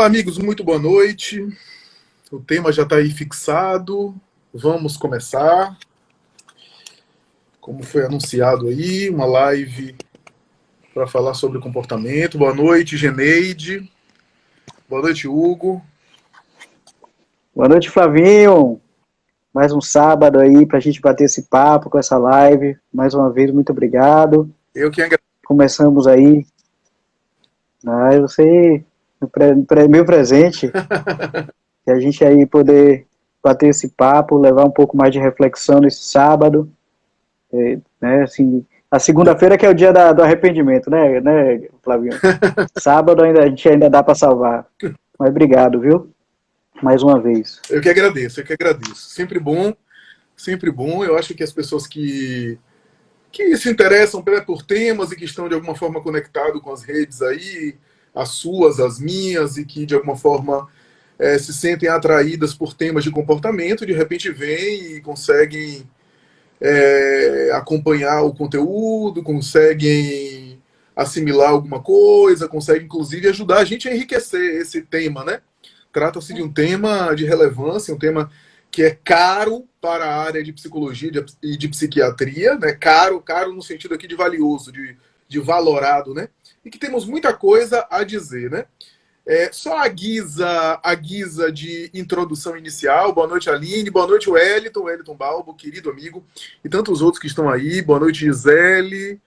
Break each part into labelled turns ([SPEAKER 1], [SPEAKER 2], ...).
[SPEAKER 1] Olá, amigos, muito boa noite. O tema já está aí fixado. Vamos começar. Como foi anunciado aí, uma live para falar sobre comportamento. Boa noite, Geneide. Boa noite, Hugo.
[SPEAKER 2] Boa noite, Flavinho. Mais um sábado aí para a gente bater esse papo com essa live. Mais uma vez, muito obrigado.
[SPEAKER 1] Eu que agradeço.
[SPEAKER 2] Começamos aí. Você, meu presente, que a gente aí poder bater esse papo, levar um pouco mais de reflexão nesse sábado. Né, assim, a segunda-feira que é o dia do arrependimento, né, Flavinho? Sábado a gente ainda dá para salvar. Mas obrigado, viu? Mais uma vez.
[SPEAKER 1] Eu que agradeço, eu que agradeço. Sempre bom, sempre bom. Eu acho que as pessoas que se interessam por temas e que estão de alguma forma conectados com as redes aí, as suas, as minhas, e que de alguma forma se sentem atraídas por temas de comportamento, de repente vêm e conseguem acompanhar o conteúdo, conseguem assimilar alguma coisa, conseguem inclusive ajudar a gente a enriquecer esse tema, né? Trata-se de um tema de relevância, um tema que é caro para a área de psicologia e de psiquiatria, né? Caro no sentido aqui de valioso, de valorado, né? E que temos muita coisa a dizer, né? Só a guisa de introdução inicial. Boa noite, Aline. Boa noite, Wellington Balbo, querido amigo, e tantos outros que estão aí. Boa noite, Gisele,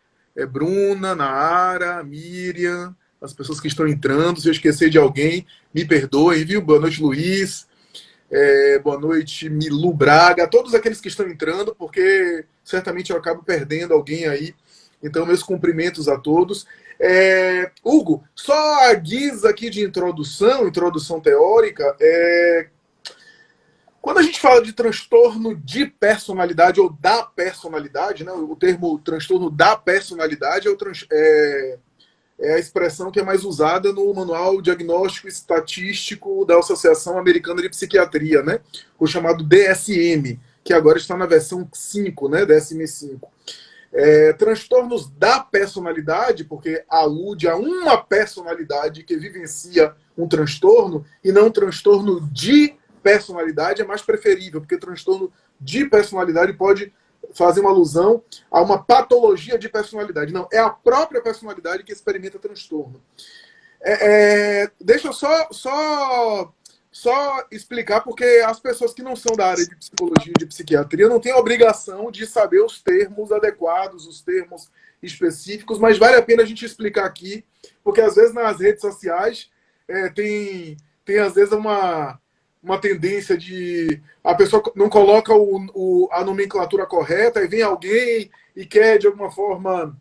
[SPEAKER 1] Bruna, Naara, Miriam, as pessoas que estão entrando. Se eu esquecer de alguém, me perdoem, viu? Boa noite, Luiz. Boa noite, Milu Braga, todos aqueles que estão entrando, porque certamente eu acabo perdendo alguém aí. Então, meus cumprimentos a todos. Hugo, só a guisa aqui de introdução teórica, quando a gente fala de transtorno de personalidade ou da personalidade, né, o termo transtorno da personalidade é a expressão que é mais usada no Manual Diagnóstico Estatístico da Associação Americana de Psiquiatria, né? O chamado DSM, que agora está na versão 5, né? DSM-5. Transtornos da personalidade, porque alude a uma personalidade que vivencia um transtorno, e não um transtorno de personalidade, é mais preferível, porque transtorno de personalidade pode fazer uma alusão a uma patologia de personalidade. Não, é a própria personalidade que experimenta transtorno. Deixa eu só explicar, porque as pessoas que não são da área de psicologia e de psiquiatria não têm a obrigação de saber os termos adequados, os termos específicos, mas vale a pena a gente explicar aqui, porque às vezes nas redes sociais tem às vezes uma tendência de a pessoa não coloca a nomenclatura correta, e vem alguém e quer, de alguma forma,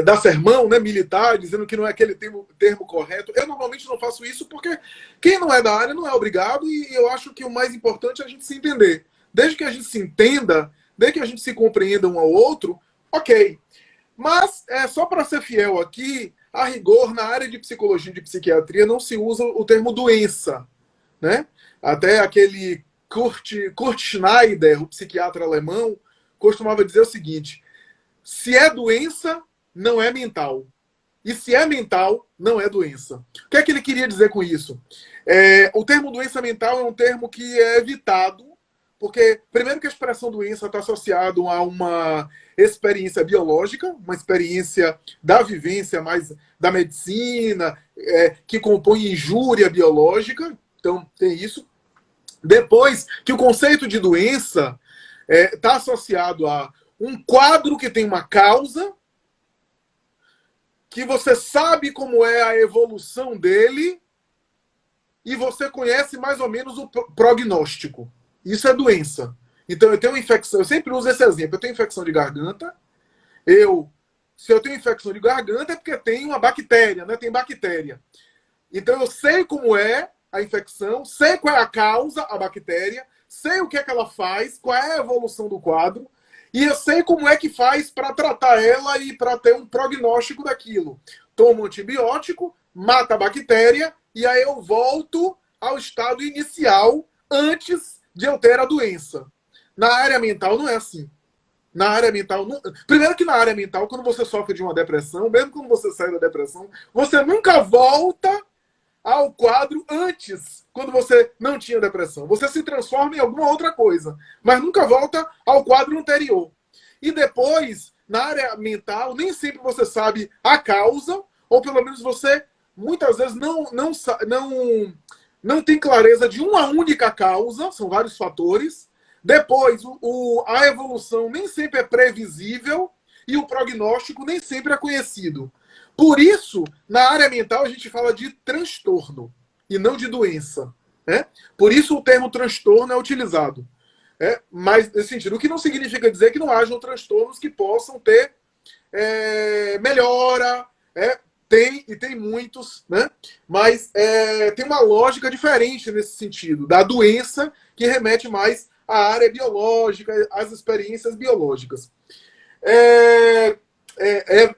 [SPEAKER 1] dar sermão, né, militar, dizendo que não é aquele termo correto. Eu normalmente não faço isso, porque quem não é da área não é obrigado, e eu acho que o mais importante é a gente se entender. Desde que a gente se entenda, desde que a gente se compreenda um ao outro, ok. Mas, só para ser fiel aqui, a rigor, na área de psicologia e de psiquiatria não se usa o termo doença, né? Até aquele Kurt Schneider, o psiquiatra alemão, costumava dizer o seguinte: se é doença, não é mental. E se é mental, não é doença. O que é que ele queria dizer com isso? O termo doença mental é um termo que é evitado, porque, primeiro, que a expressão doença está associada a uma experiência biológica, uma experiência da vivência mais da medicina, que compõe injúria biológica. Então, tem isso. Depois, que o conceito de doença está associado a um quadro que tem uma causa, que você sabe como é a evolução dele, e você conhece mais ou menos o prognóstico. Isso é doença. Então, eu tenho uma infecção, eu sempre uso esse exemplo, eu tenho infecção de garganta, se eu tenho infecção de garganta é porque tem uma bactéria, né? Tem bactéria. Então, eu sei como é a infecção, sei qual é a causa, a bactéria, sei o que é que ela faz, qual é a evolução do quadro, e eu sei como é que faz para tratar ela e para ter um prognóstico daquilo. Tomo um antibiótico, mata a bactéria, e aí eu volto ao estado inicial antes de eu ter a doença. Na área mental não é assim. Na área mental, primeiro que na área mental, quando você sofre de uma depressão, mesmo quando você sai da depressão, você nunca volta ao quadro antes, quando você não tinha depressão. Você se transforma em alguma outra coisa, mas nunca volta ao quadro anterior. E depois, na área mental, nem sempre você sabe a causa, ou pelo menos você, muitas vezes, não tem clareza de uma única causa, são vários fatores. Depois, a evolução nem sempre é previsível e o prognóstico nem sempre é conhecido. Por isso, na área mental, a gente fala de transtorno e não de doença. Né? Por isso, o termo transtorno é utilizado. Mas, nesse sentido, o que não significa dizer que não hajam transtornos que possam ter melhora, tem muitos, né? Mas tem uma lógica diferente nesse sentido, da doença que remete mais à área biológica, às experiências biológicas. É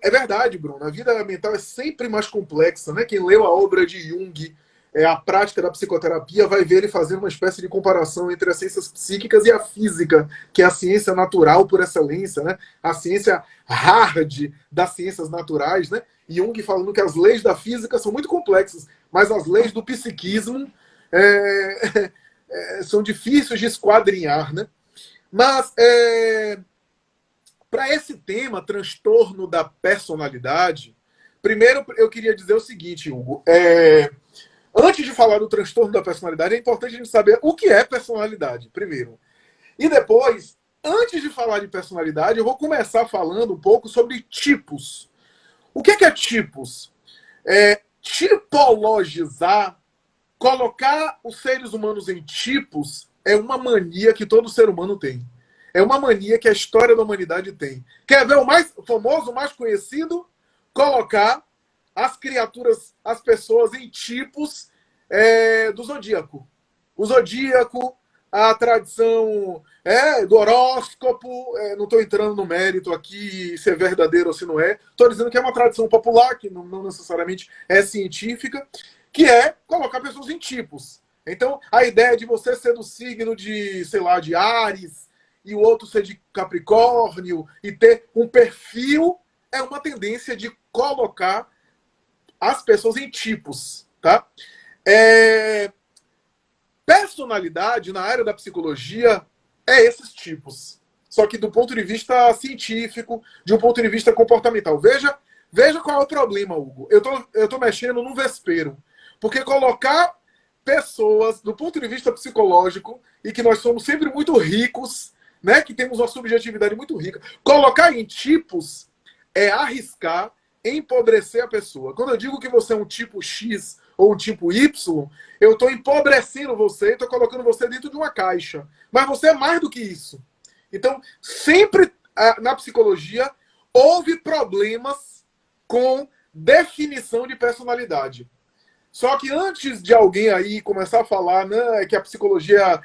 [SPEAKER 1] verdade, Bruno. A vida mental é sempre mais complexa, né? Quem leu a obra de Jung, a prática da psicoterapia, vai ver ele fazendo uma espécie de comparação entre as ciências psíquicas e a física, que é a ciência natural por excelência, né? A ciência hard das ciências naturais, né? Jung falando que as leis da física são muito complexas, mas as leis do psiquismo são difíceis de esquadrinhar, né? Mas para esse tema, transtorno da personalidade, primeiro eu queria dizer o seguinte, Hugo. Antes de falar do transtorno da personalidade, é importante a gente saber o que é personalidade, primeiro. E depois, antes de falar de personalidade, eu vou começar falando um pouco sobre tipos. O que é tipos? Tipologizar, colocar os seres humanos em tipos, é uma mania que todo ser humano tem. É uma mania que a história da humanidade tem. Quer ver o mais famoso, o mais conhecido? Colocar as criaturas, as pessoas em tipos do zodíaco. O zodíaco, a tradição do horóscopo, não estou entrando no mérito aqui se é verdadeiro ou se não é. Estou dizendo que é uma tradição popular, que não necessariamente é científica, que é colocar pessoas em tipos. Então, a ideia de você ser do signo de, sei lá, de Áries, e o outro ser de Capricórnio, e ter um perfil, é uma tendência de colocar as pessoas em tipos, tá? Personalidade, na área da psicologia, é esses tipos. Só que do ponto de vista científico, de um ponto de vista comportamental. Veja qual é o problema, Hugo. Eu tô mexendo no vespeiro. Porque colocar pessoas, do ponto de vista psicológico, e que nós somos sempre muito ricos, né, que temos uma subjetividade muito rica, colocar em tipos é arriscar empobrecer a pessoa. Quando eu digo que você é um tipo X ou um tipo Y, eu estou empobrecendo você, estou colocando você dentro de uma caixa. Mas você é mais do que isso. Então, sempre na psicologia, houve problemas com definição de personalidade. Só que antes de alguém aí começar a falar, né, que a psicologia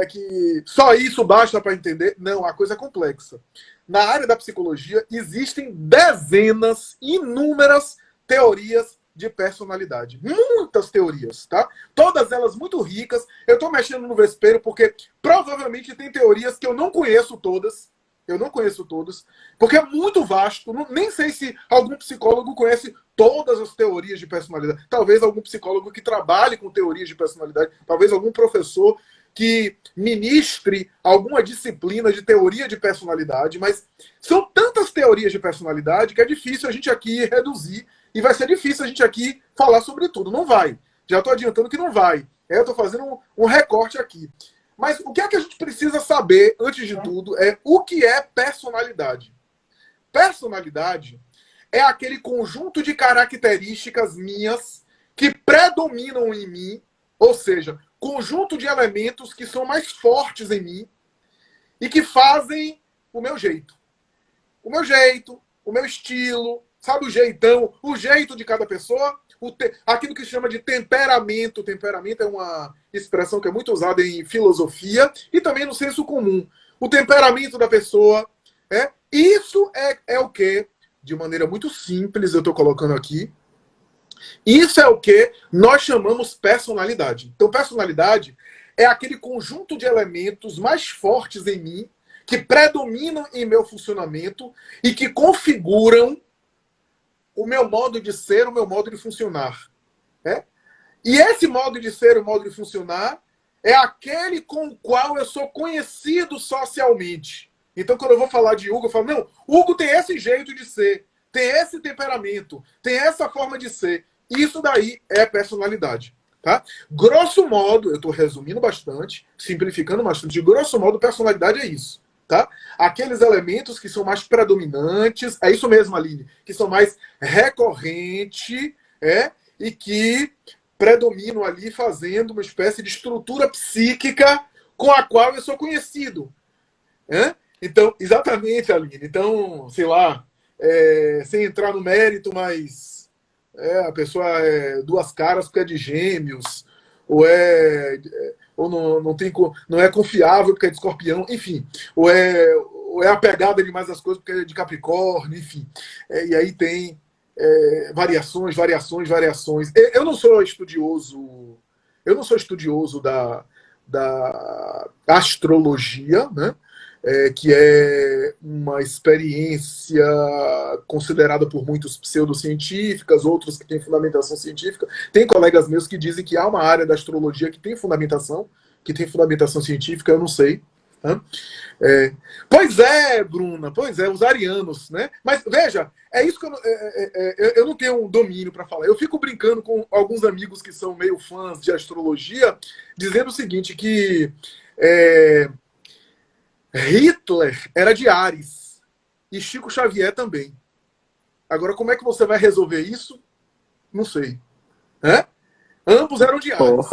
[SPEAKER 1] que só isso basta para entender, não, a coisa é complexa. Na área da psicologia existem dezenas, inúmeras teorias de personalidade. Muitas teorias, tá? Todas elas muito ricas. Eu estou mexendo no vespeiro porque provavelmente tem teorias que eu não conheço todas. Eu não conheço todas, porque é muito vasto. Nem sei se algum psicólogo conhece todas as teorias de personalidade. Talvez algum psicólogo que trabalhe com teorias de personalidade, talvez algum professor que ministre alguma disciplina de teoria de personalidade, mas são tantas teorias de personalidade que é difícil a gente aqui reduzir e vai ser difícil a gente aqui falar sobre tudo. Não vai. Já estou adiantando que não vai. Eu estou fazendo um recorte aqui. Mas o que é que a gente precisa saber, antes de tudo, é o que é personalidade. Personalidade é aquele conjunto de características minhas que predominam em mim, ou seja, conjunto de elementos que são mais fortes em mim e que fazem o meu jeito. O meu jeito, o meu estilo, sabe o jeitão, o jeito de cada pessoa, aquilo que se chama de temperamento. Temperamento é uma expressão que é muito usada em filosofia e também no senso comum. O temperamento da pessoa. Isso é o que, de maneira muito simples, eu estou colocando aqui, isso é o que nós chamamos personalidade. Então, personalidade é aquele conjunto de elementos mais fortes em mim, que predominam em meu funcionamento e que configuram o meu modo de ser, o meu modo de funcionar. E esse modo de ser, o modo de funcionar, é aquele com o qual eu sou conhecido socialmente. Então, quando eu vou falar de Hugo, eu falo, não, Hugo tem esse jeito de ser, tem esse temperamento, tem essa forma de ser. Isso daí é personalidade. Tá? Grosso modo, eu estou resumindo bastante, simplificando bastante, grosso modo, personalidade é isso. Tá? Aqueles elementos que são mais predominantes, é isso mesmo, Aline, que são mais recorrentes, e que predominam ali fazendo uma espécie de estrutura psíquica com a qual eu sou conhecido. Então, exatamente, Aline. Então, sei lá, sem entrar no mérito, mas a pessoa é duas caras porque é de gêmeos, ou não é confiável porque é de escorpião, enfim, ou é apegada demais às coisas porque é de Capricórnio, enfim. E aí tem variações. Eu não sou estudioso da astrologia, né? Que é uma experiência considerada por muitos pseudocientíficas, outros que têm fundamentação científica. Tem colegas meus que dizem que há uma área da astrologia que tem fundamentação científica, eu não sei. Pois é, Bruna, os arianos, né? Mas veja, é isso que eu não tenho um domínio para falar. Eu fico brincando com alguns amigos que são meio fãs de astrologia, dizendo o seguinte, que Hitler era de Áries e Chico Xavier também. Agora, como é que você vai resolver isso? Não sei. Ambos eram de Áries.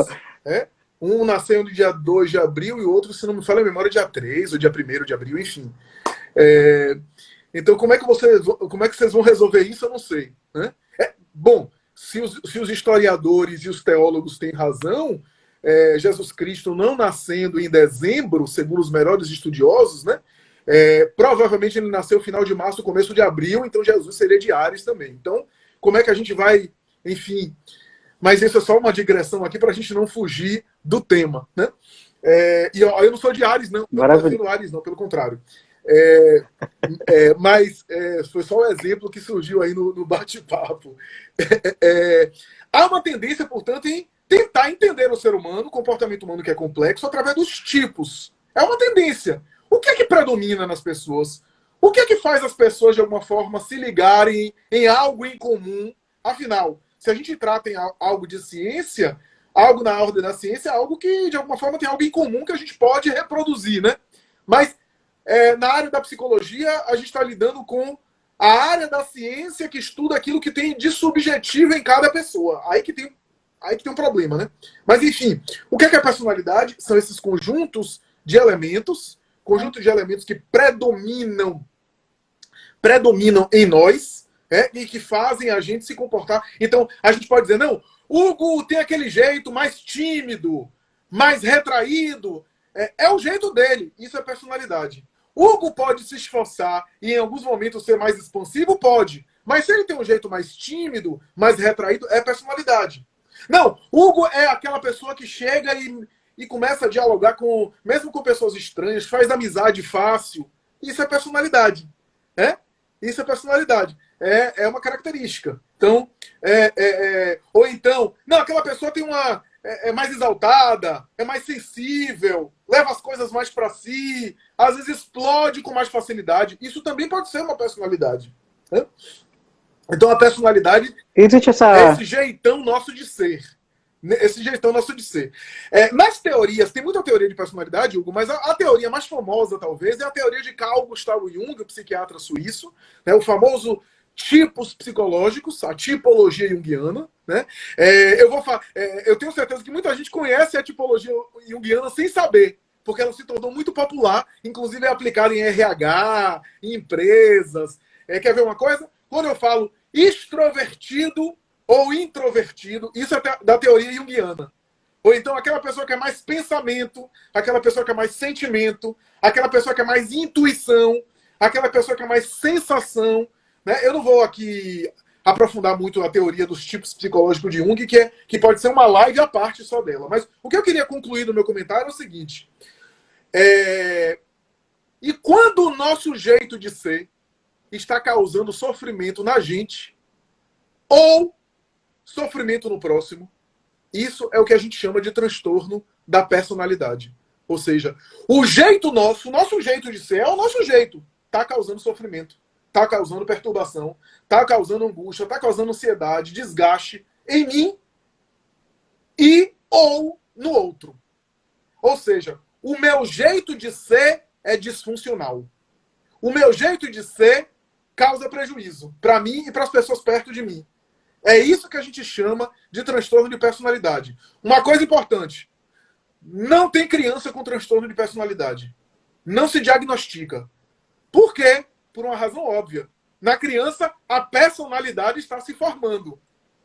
[SPEAKER 1] Um nasceu no dia 2 de abril e o outro, se não me falha a memória, dia 3 ou dia 1º de abril, enfim. Então, como é que vocês vão resolver isso? Eu não sei. Bom, se os historiadores e os teólogos têm razão, Jesus Cristo não nascendo em dezembro, segundo os melhores estudiosos, né? Provavelmente ele nasceu final de março, começo de abril, então Jesus seria de Áries também. Então, como é que a gente vai, enfim... Mas isso é só uma digressão aqui para a gente não fugir do tema, né? E eu não sou de Áries, não. Não estou defendendo Áries, não, pelo contrário. Mas foi só um exemplo que surgiu aí no bate-papo. Há uma tendência, portanto, em tentar entender o ser humano, o comportamento humano que é complexo, através dos tipos. É uma tendência. O que é que predomina nas pessoas? O que é que faz as pessoas, de alguma forma, se ligarem em algo em comum? Afinal, se a gente trata em algo de ciência, algo na ordem da ciência, é algo que, de alguma forma, tem algo em comum que a gente pode reproduzir, né? Mas, na área da psicologia, a gente está lidando com a área da ciência que estuda aquilo que tem de subjetivo em cada pessoa. Aí que tem um problema, né? Mas, enfim, o que é personalidade? São esses conjuntos de elementos que predominam em nós, e que fazem a gente se comportar. Então, a gente pode dizer, não, Hugo tem aquele jeito mais tímido, mais retraído. É o jeito dele. Isso é personalidade. Hugo pode se esforçar e, em alguns momentos, ser mais expansivo? Pode. Mas se ele tem um jeito mais tímido, mais retraído, é personalidade. Não, Hugo é aquela pessoa que chega e começa a dialogar mesmo com pessoas estranhas, faz amizade fácil. Isso é personalidade. Isso é personalidade. É uma característica. Então, ou então, não, aquela pessoa tem é mais exaltada, é mais sensível, leva as coisas mais para si, às vezes explode com mais facilidade. Isso também pode ser uma personalidade. Então, a personalidade é esse jeitão nosso de ser. Nas teorias, tem muita teoria de personalidade, Hugo, mas a teoria mais famosa, talvez, é a teoria de Carl Gustav Jung, o psiquiatra suíço, o famoso tipos psicológicos, a tipologia junguiana, né? Eu tenho certeza que muita gente conhece a tipologia junguiana sem saber, porque ela se tornou muito popular, inclusive é aplicada em RH, em empresas. Quer ver uma coisa? Quando eu falo extrovertido ou introvertido, isso é da teoria junguiana. Ou então aquela pessoa que é mais pensamento, aquela pessoa que é mais sentimento, aquela pessoa que é mais intuição, aquela pessoa que é mais sensação. Eu não vou aqui aprofundar muito a teoria dos tipos psicológicos de Jung, que pode ser uma live à parte só dela. Mas o que eu queria concluir no meu comentário é o seguinte. E quando o nosso jeito de ser está causando sofrimento na gente ou sofrimento no próximo, Isso é o que a gente chama de transtorno da personalidade. Ou seja, o jeito nosso, o nosso jeito de ser é o nosso jeito. Está causando sofrimento, está causando perturbação, está causando angústia, está causando ansiedade, desgaste em mim e ou no outro. Ou seja, o meu jeito de ser é disfuncional. O meu jeito de ser causa prejuízo para mim e para as pessoas perto de mim. É isso que a gente chama de transtorno de personalidade. Uma coisa importante, não tem criança com transtorno de personalidade. Não se diagnostica. Por quê? Por uma razão óbvia. Na criança, a personalidade está se formando.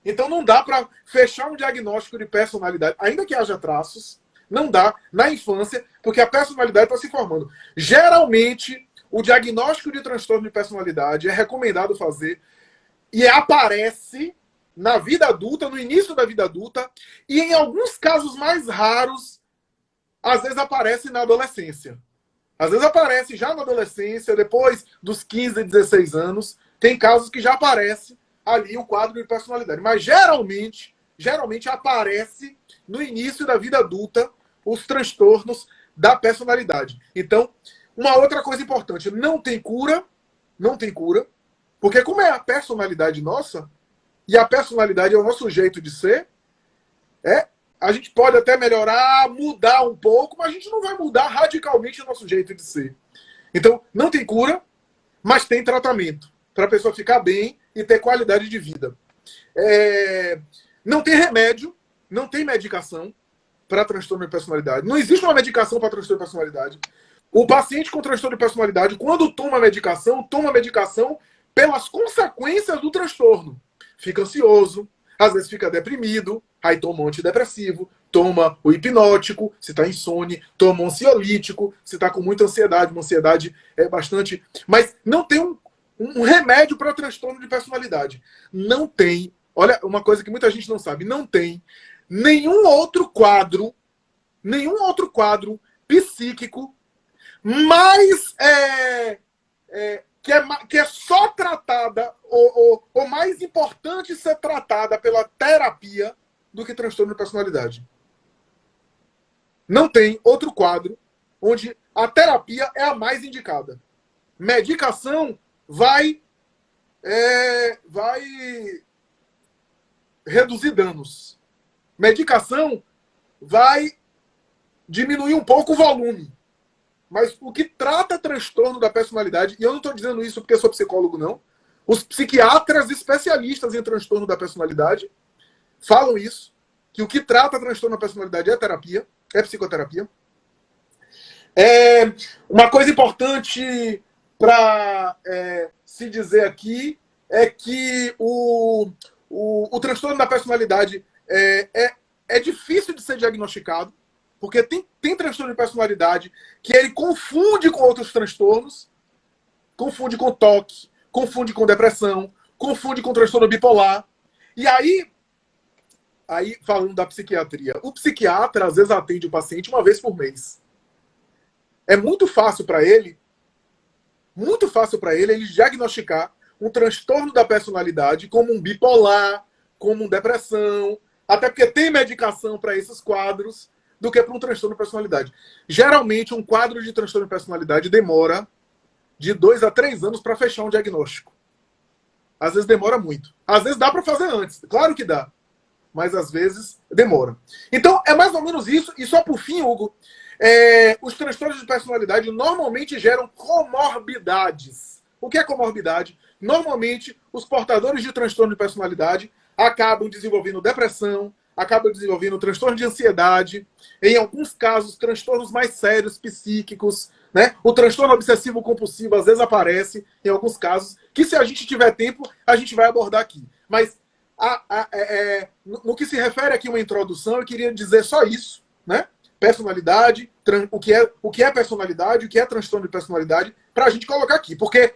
[SPEAKER 1] Então não dá para fechar um diagnóstico de personalidade, ainda que haja traços, não dá na infância, porque a personalidade está se formando. Geralmente, o diagnóstico de transtorno de personalidade é recomendado fazer e aparece na vida adulta, no início da vida adulta, e em alguns casos mais raros, às vezes aparece na adolescência. Às vezes aparece já na adolescência, depois dos 15, 16 anos, tem casos que já aparece ali o quadro de personalidade. Mas geralmente aparece no início da vida adulta os transtornos da personalidade. Então, uma outra coisa importante, não tem cura, porque como é a personalidade nossa, e a personalidade é o nosso jeito de ser, a gente pode até melhorar, mudar um pouco, mas a gente não vai mudar radicalmente o nosso jeito de ser. Então, não tem cura, mas tem tratamento para a pessoa ficar bem e ter qualidade de vida. Não tem remédio, não tem medicação para transtorno de personalidade. Não existe uma medicação para transtorno de personalidade. O paciente com transtorno de personalidade, quando toma medicação pelas consequências do transtorno. Fica ansioso, às vezes fica deprimido, aí toma um antidepressivo, toma o hipnótico, se está insone, toma um ansiolítico, se está com muita ansiedade, uma ansiedade bastante... Mas não tem um remédio para transtorno de personalidade. Não tem, olha, uma coisa que muita gente não sabe, não tem nenhum outro quadro psíquico mais que é só tratada, ou mais importante ser tratada pela terapia do que transtorno de personalidade. Não tem outro quadro onde a terapia é a mais indicada. Medicação vai reduzir danos. Medicação vai diminuir um pouco o volume. Mas o que trata transtorno da personalidade, e eu não estou dizendo isso porque sou psicólogo, não. Os psiquiatras especialistas em transtorno da personalidade falam isso, que o que trata transtorno da personalidade é terapia, é psicoterapia. Uma coisa importante para se dizer aqui é que o transtorno da personalidade é difícil de ser diagnosticado, porque tem transtorno de personalidade que ele confunde com outros transtornos, confunde com toque, confunde com depressão, confunde com transtorno bipolar. E aí falando da psiquiatria, o psiquiatra às vezes atende o paciente uma vez por mês. É muito fácil para ele diagnosticar um transtorno da personalidade como um bipolar, como uma depressão, até porque tem medicação para esses quadros, do que para um transtorno de personalidade. Geralmente, um quadro de transtorno de personalidade demora de 2 a 3 anos para fechar um diagnóstico. Às vezes demora muito. Às vezes dá para fazer antes. Claro que dá. Mas às vezes demora. Então, é mais ou menos isso. E só por fim, Hugo, os transtornos de personalidade normalmente geram comorbidades. O que é comorbidade? Normalmente, os portadores de transtorno de personalidade acabam desenvolvendo depressão, acabam desenvolvendo transtorno de ansiedade, em alguns casos, transtornos mais sérios, psíquicos, né? O transtorno obsessivo-compulsivo às vezes aparece, em alguns casos, que se a gente tiver tempo, a gente vai abordar aqui. Mas, no que se refere aqui a uma introdução, eu queria dizer só isso, né? Personalidade, o que é personalidade, o que é transtorno de personalidade, para a gente colocar aqui. Porque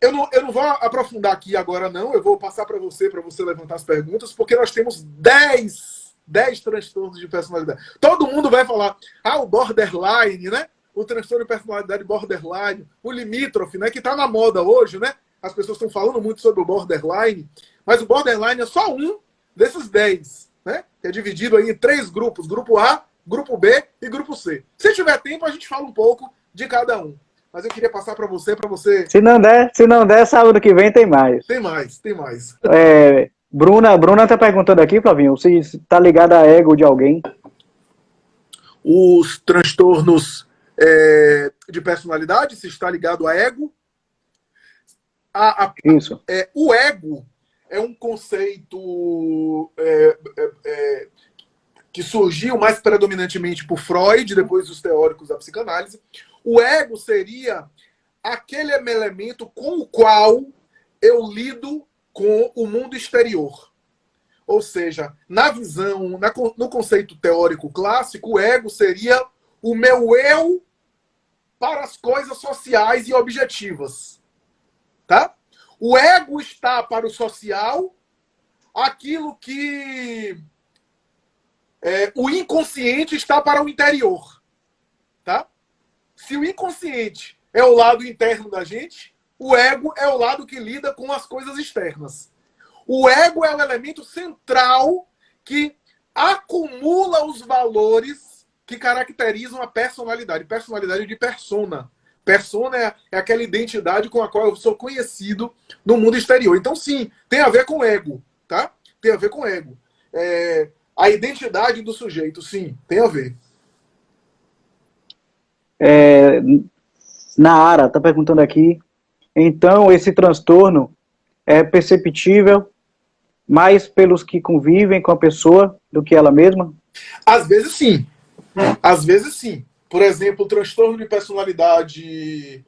[SPEAKER 1] eu não vou aprofundar aqui agora, não. Eu vou passar para você levantar as perguntas, porque nós temos 10 transtornos de personalidade. Todo mundo vai falar, o borderline, né? O transtorno de personalidade borderline, o limítrofe, né? Que está na moda hoje, né? As pessoas estão falando muito sobre o borderline, mas o borderline é só um desses 10, né? Que é dividido aí em 3 grupos, grupo A, grupo B e grupo C. Se tiver tempo, a gente fala um pouco de cada um. Mas eu queria passar para você.
[SPEAKER 2] Se não der, sábado que vem tem mais.
[SPEAKER 1] Tem mais, tem mais.
[SPEAKER 2] Bruna tá perguntando aqui, Flavinho, se tá ligado a ego de alguém.
[SPEAKER 1] Os transtornos de personalidade, se está ligado a ego.
[SPEAKER 2] Isso.
[SPEAKER 1] O ego é um conceito que surgiu mais predominantemente por Freud, depois os teóricos da psicanálise. O ego seria aquele elemento com o qual eu lido com o mundo exterior. Ou seja, na visão, no conceito teórico clássico, o ego seria o meu eu para as coisas sociais e objetivas. Tá? O ego está para o social, aquilo que o inconsciente está para o interior. Tá? Se o inconsciente é o lado interno da gente, o ego é o lado que lida com as coisas externas. O ego é o elemento central que acumula os valores que caracterizam a personalidade. Personalidade de persona. Persona é aquela identidade com a qual eu sou conhecido no mundo exterior. Então, sim, tem a ver com ego. Tá? Tem a ver com ego. A identidade do sujeito, sim, tem a ver.
[SPEAKER 2] Naara está perguntando aqui, então esse transtorno é perceptível mais pelos que convivem com a pessoa do que ela mesma?
[SPEAKER 1] Às vezes sim. Às vezes sim. Por exemplo, o transtorno de personalidade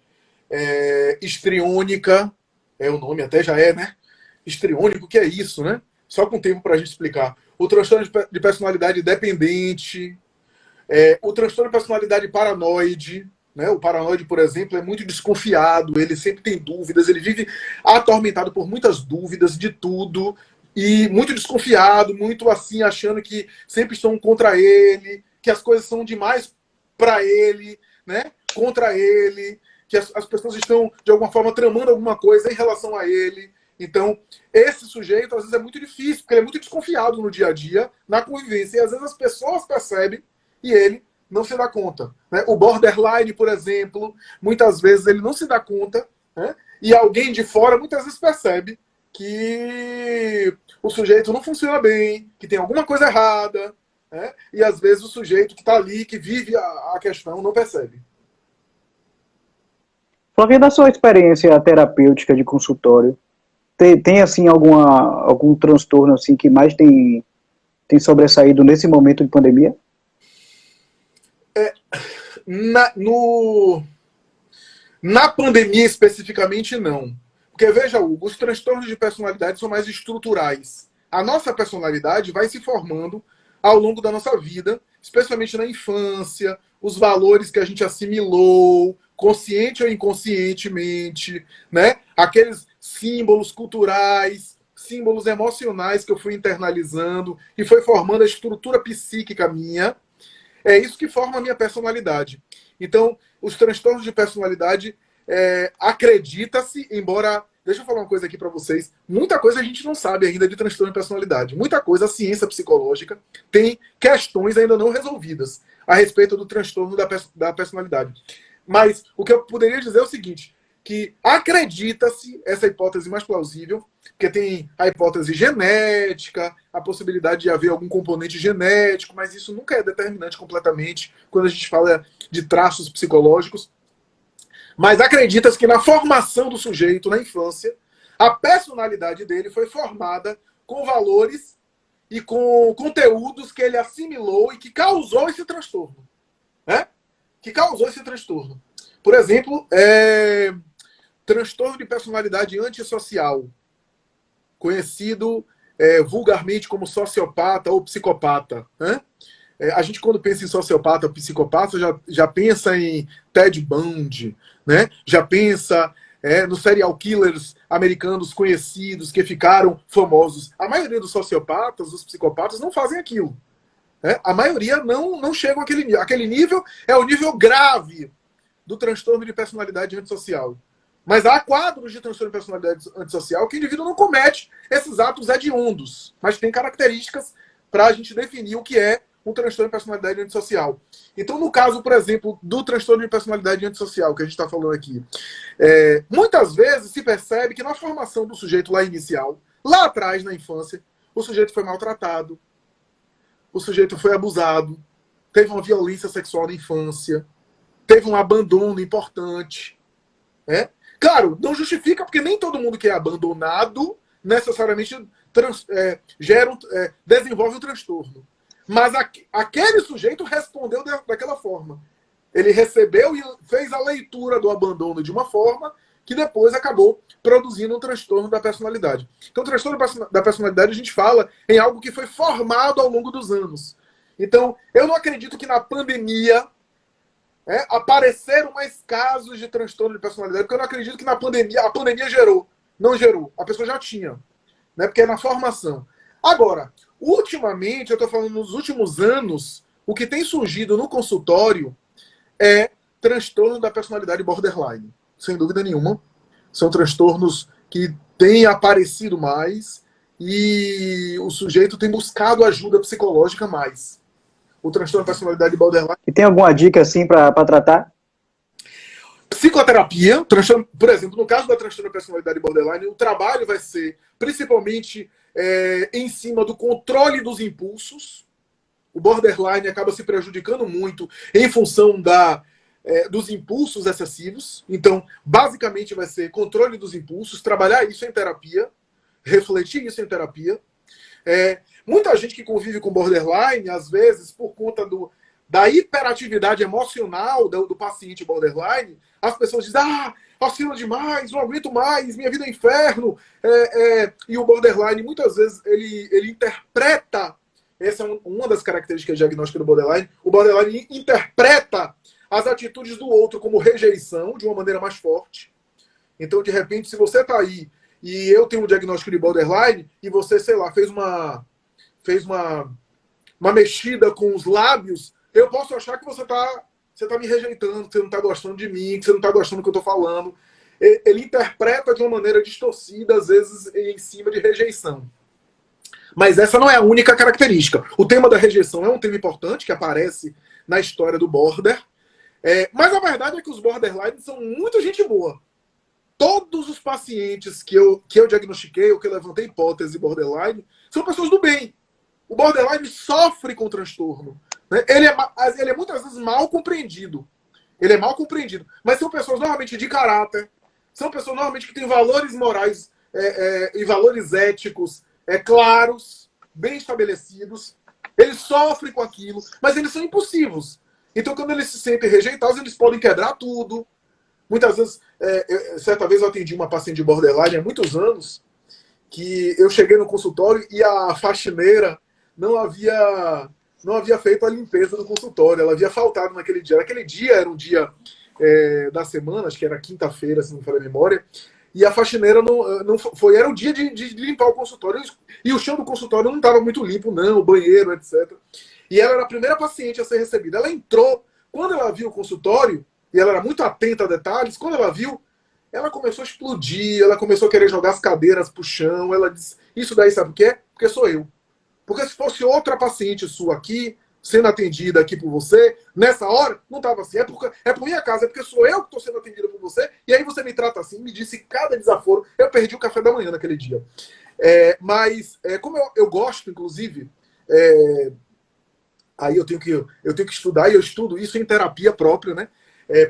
[SPEAKER 1] histriônica, o nome até já né? Histriônico, o que é isso, né? Só com tempo para a gente explicar. O transtorno de personalidade dependente, o transtorno de personalidade paranoide, né? O paranoide, por exemplo, é muito desconfiado, ele sempre tem dúvidas, ele vive atormentado por muitas dúvidas de tudo, e muito desconfiado, muito assim, achando que sempre estão contra ele, que as coisas são demais para ele, né? Contra ele, que as pessoas estão, de alguma forma, tramando alguma coisa em relação a ele. Então, esse sujeito, às vezes, é muito difícil, porque ele é muito desconfiado no dia a dia, na convivência, e às vezes as pessoas percebem e ele não se dá conta. Né? O borderline, por exemplo, muitas vezes ele não se dá conta, né? E alguém de fora muitas vezes percebe que o sujeito não funciona bem, que tem alguma coisa errada, né? E às vezes o sujeito que está ali, que vive a questão, não percebe.
[SPEAKER 2] Flavinho, da sua experiência terapêutica de consultório, tem assim, algum transtorno assim, que mais tem sobressaído nesse momento de pandemia?
[SPEAKER 1] Na pandemia, especificamente, não. Porque, veja, Hugo, os transtornos de personalidade são mais estruturais. A nossa personalidade vai se formando ao longo da nossa vida, especialmente na infância, os valores que a gente assimilou, consciente ou inconscientemente, né? Aqueles símbolos culturais, símbolos emocionais que eu fui internalizando e foi formando a estrutura psíquica minha. É isso que forma a minha personalidade. Então, os transtornos de personalidade, acredita-se, embora... Deixa eu falar uma coisa aqui para vocês. Muita coisa a gente não sabe ainda de transtorno de personalidade. Muita coisa a ciência psicológica tem questões ainda não resolvidas a respeito do transtorno da personalidade. Mas o que eu poderia dizer é o seguinte, que acredita-se, essa hipótese mais plausível, porque tem a hipótese genética, a possibilidade de haver algum componente genético, mas isso nunca é determinante completamente quando a gente fala de traços psicológicos. Mas acredita-se que na formação do sujeito, na infância, a personalidade dele foi formada com valores e com conteúdos que ele assimilou e que causou esse transtorno. Né? Que causou esse transtorno. Por exemplo, transtorno de personalidade antissocial, conhecido vulgarmente como sociopata ou psicopata. Né? A gente, quando pensa em sociopata ou psicopata, já pensa em Ted Bundy, né? Já pensa nos serial killers americanos conhecidos que ficaram famosos. A maioria dos sociopatas, dos psicopatas, não fazem aquilo. Né? A maioria não chegam àquele nível. Aquele nível é o nível grave do transtorno de personalidade antissocial. Mas há quadros de transtorno de personalidade antissocial que o indivíduo não comete esses atos hediondos, mas tem características para a gente definir o que é um transtorno de personalidade antissocial. Então, no caso, por exemplo, do transtorno de personalidade antissocial que a gente está falando aqui, muitas vezes se percebe que na formação do sujeito lá inicial, lá atrás, na infância, o sujeito foi maltratado, o sujeito foi abusado, teve uma violência sexual na infância, teve um abandono importante. Claro, não justifica, porque nem todo mundo que é abandonado necessariamente desenvolve o transtorno. Mas aquele sujeito respondeu daquela forma. Ele recebeu e fez a leitura do abandono de uma forma que depois acabou produzindo um transtorno da personalidade. Então, o transtorno da personalidade a gente fala em algo que foi formado ao longo dos anos. Então, eu não acredito que na pandemia apareceram mais casos de transtorno de personalidade, porque eu não acredito que na pandemia, a pandemia gerou. Não gerou. A pessoa já tinha. Né? Porque é na formação. Agora, ultimamente, eu estou falando nos últimos anos, o que tem surgido no consultório é transtorno da personalidade borderline. Sem dúvida nenhuma. São transtornos que têm aparecido mais e o sujeito tem buscado ajuda psicológica mais. O transtorno da personalidade borderline.
[SPEAKER 2] E tem alguma dica, assim, para tratar?
[SPEAKER 1] Psicoterapia, por exemplo, no caso da transtorno da personalidade borderline, o trabalho vai ser principalmente em cima do controle dos impulsos. O borderline acaba se prejudicando muito em função dos impulsos excessivos. Então, basicamente, vai ser controle dos impulsos, trabalhar isso em terapia, refletir isso em terapia. Muita gente que convive com borderline, às vezes, por conta da hiperatividade emocional do paciente borderline, as pessoas dizem, oscila demais, não aguento mais, minha vida é inferno. E o borderline, muitas vezes, ele interpreta, essa é uma das características diagnósticas do borderline, o borderline interpreta as atitudes do outro como rejeição, de uma maneira mais forte. Então, de repente, se você está aí, e eu tenho um diagnóstico de borderline, e você, sei lá, fez uma mexida com os lábios, eu posso achar que você tá me rejeitando, que você não está gostando de mim, que você não está gostando do que eu estou falando. Ele interpreta de uma maneira distorcida, às vezes em cima de rejeição. Mas essa não é a única característica. O tema da rejeição é um tema importante, que aparece na história do border. Mas a verdade é que os borderlines são muito gente boa. Todos os pacientes que eu diagnostiquei, ou que eu levantei hipótese borderline, são pessoas do bem. O borderline sofre com transtorno. Né? Ele é muitas vezes mal compreendido. Ele é mal compreendido. Mas são pessoas normalmente de caráter, são pessoas normalmente que têm valores morais e valores éticos claros, bem estabelecidos. Eles sofrem com aquilo, mas eles são impulsivos. Então, quando eles se sentem rejeitados, eles podem quebrar tudo. Muitas vezes, certa vez eu atendi uma paciente de borderline há muitos anos, que eu cheguei no consultório e a faxineira não havia feito a limpeza do consultório, ela havia faltado naquele dia. Aquele dia era um dia da semana, acho que era quinta-feira, se não me falha a memória, e a faxineira não foi, era o dia de limpar o consultório, e o chão do consultório não estava muito limpo, não, o banheiro, etc. E ela era a primeira paciente a ser recebida. Ela entrou, quando ela viu o consultório, e ela era muito atenta a detalhes, quando ela viu, ela começou a explodir, ela começou a querer jogar as cadeiras pro chão, ela disse, isso daí sabe o que é? Porque sou eu. Porque se fosse outra paciente sua aqui, sendo atendida aqui por você, nessa hora, não estava assim. É por minha casa, é porque sou eu que estou sendo atendida por você, e aí você me trata assim, me disse cada desaforo. Eu perdi o café da manhã naquele dia. Mas, como eu gosto, inclusive, aí eu tenho que estudar, e eu estudo isso em terapia própria, né?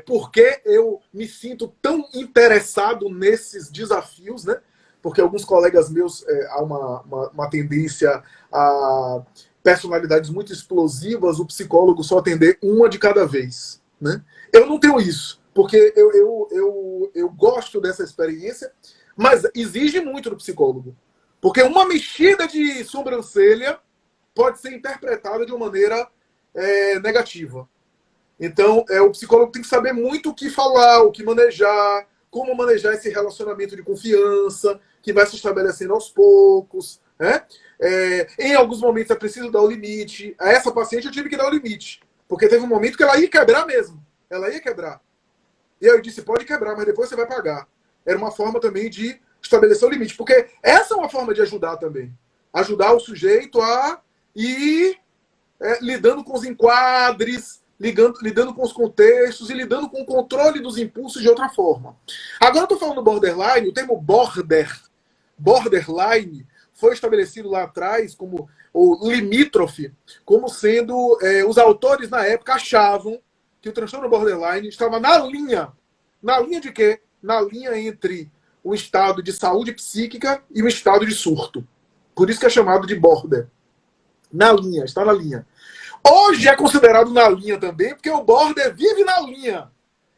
[SPEAKER 1] Porque eu me sinto tão interessado nesses desafios, né? Porque alguns colegas meus há uma tendência a personalidades muito explosivas, o psicólogo só atender uma de cada vez, né? Eu não tenho isso, porque eu gosto dessa experiência, mas exige muito do psicólogo. Porque uma mexida de sobrancelha pode ser interpretada de uma maneira negativa. Então, o psicólogo tem que saber muito o que falar, o que manejar, como manejar esse relacionamento de confiança, que vai se estabelecendo aos poucos. Né? Em alguns momentos é preciso dar o limite. A essa paciente eu tive que dar o limite, porque teve um momento que ela ia quebrar mesmo. Ela ia quebrar. E aí eu disse, pode quebrar, mas depois você vai pagar. era uma forma também de estabelecer o limite. Porque essa é uma forma de ajudar também. Ajudar o sujeito a ir lidando com os enquadres, lidando com os contextos e lidando com o controle dos impulsos de outra forma. Agora eu estou falando borderline, o termo borderline, foi estabelecido lá atrás como o limítrofe, como sendo os autores na época achavam que o transtorno borderline estava na linha de quê? Na linha entre o estado de saúde psíquica e o estado de surto. Por isso que é chamado de border. Na linha, está na linha. Hoje é considerado na linha também, porque o border vive na linha.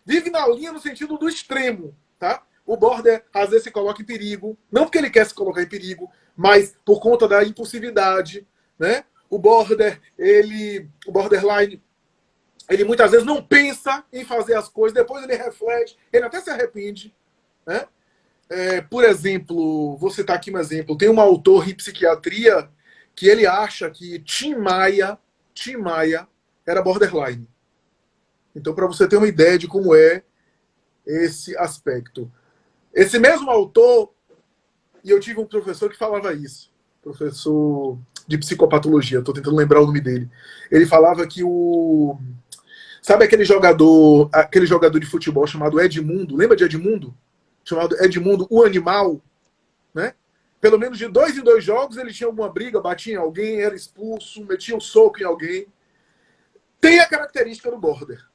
[SPEAKER 1] Vive na linha no sentido do extremo, tá? O border, às vezes, se coloca em perigo. Não porque ele quer se colocar em perigo, mas por conta da impulsividade, né? O borderline, ele muitas vezes não pensa em fazer as coisas, depois ele reflete, ele até se arrepende, né? Por exemplo, vou citar aqui um exemplo. Tem um autor em psiquiatria que ele acha que Tim Maia era borderline. Então, para você ter uma ideia de como é esse aspecto. Esse mesmo autor, e eu tive um professor que falava isso, professor de psicopatologia, estou tentando lembrar o nome dele. Ele falava que sabe aquele jogador de futebol chamado Edmundo? Lembra de Edmundo? Chamado Edmundo, o animal, né? Pelo menos de 2 em 2 jogos ele tinha alguma briga, batia em alguém, era expulso, metia um soco em alguém. Tem a característica do border.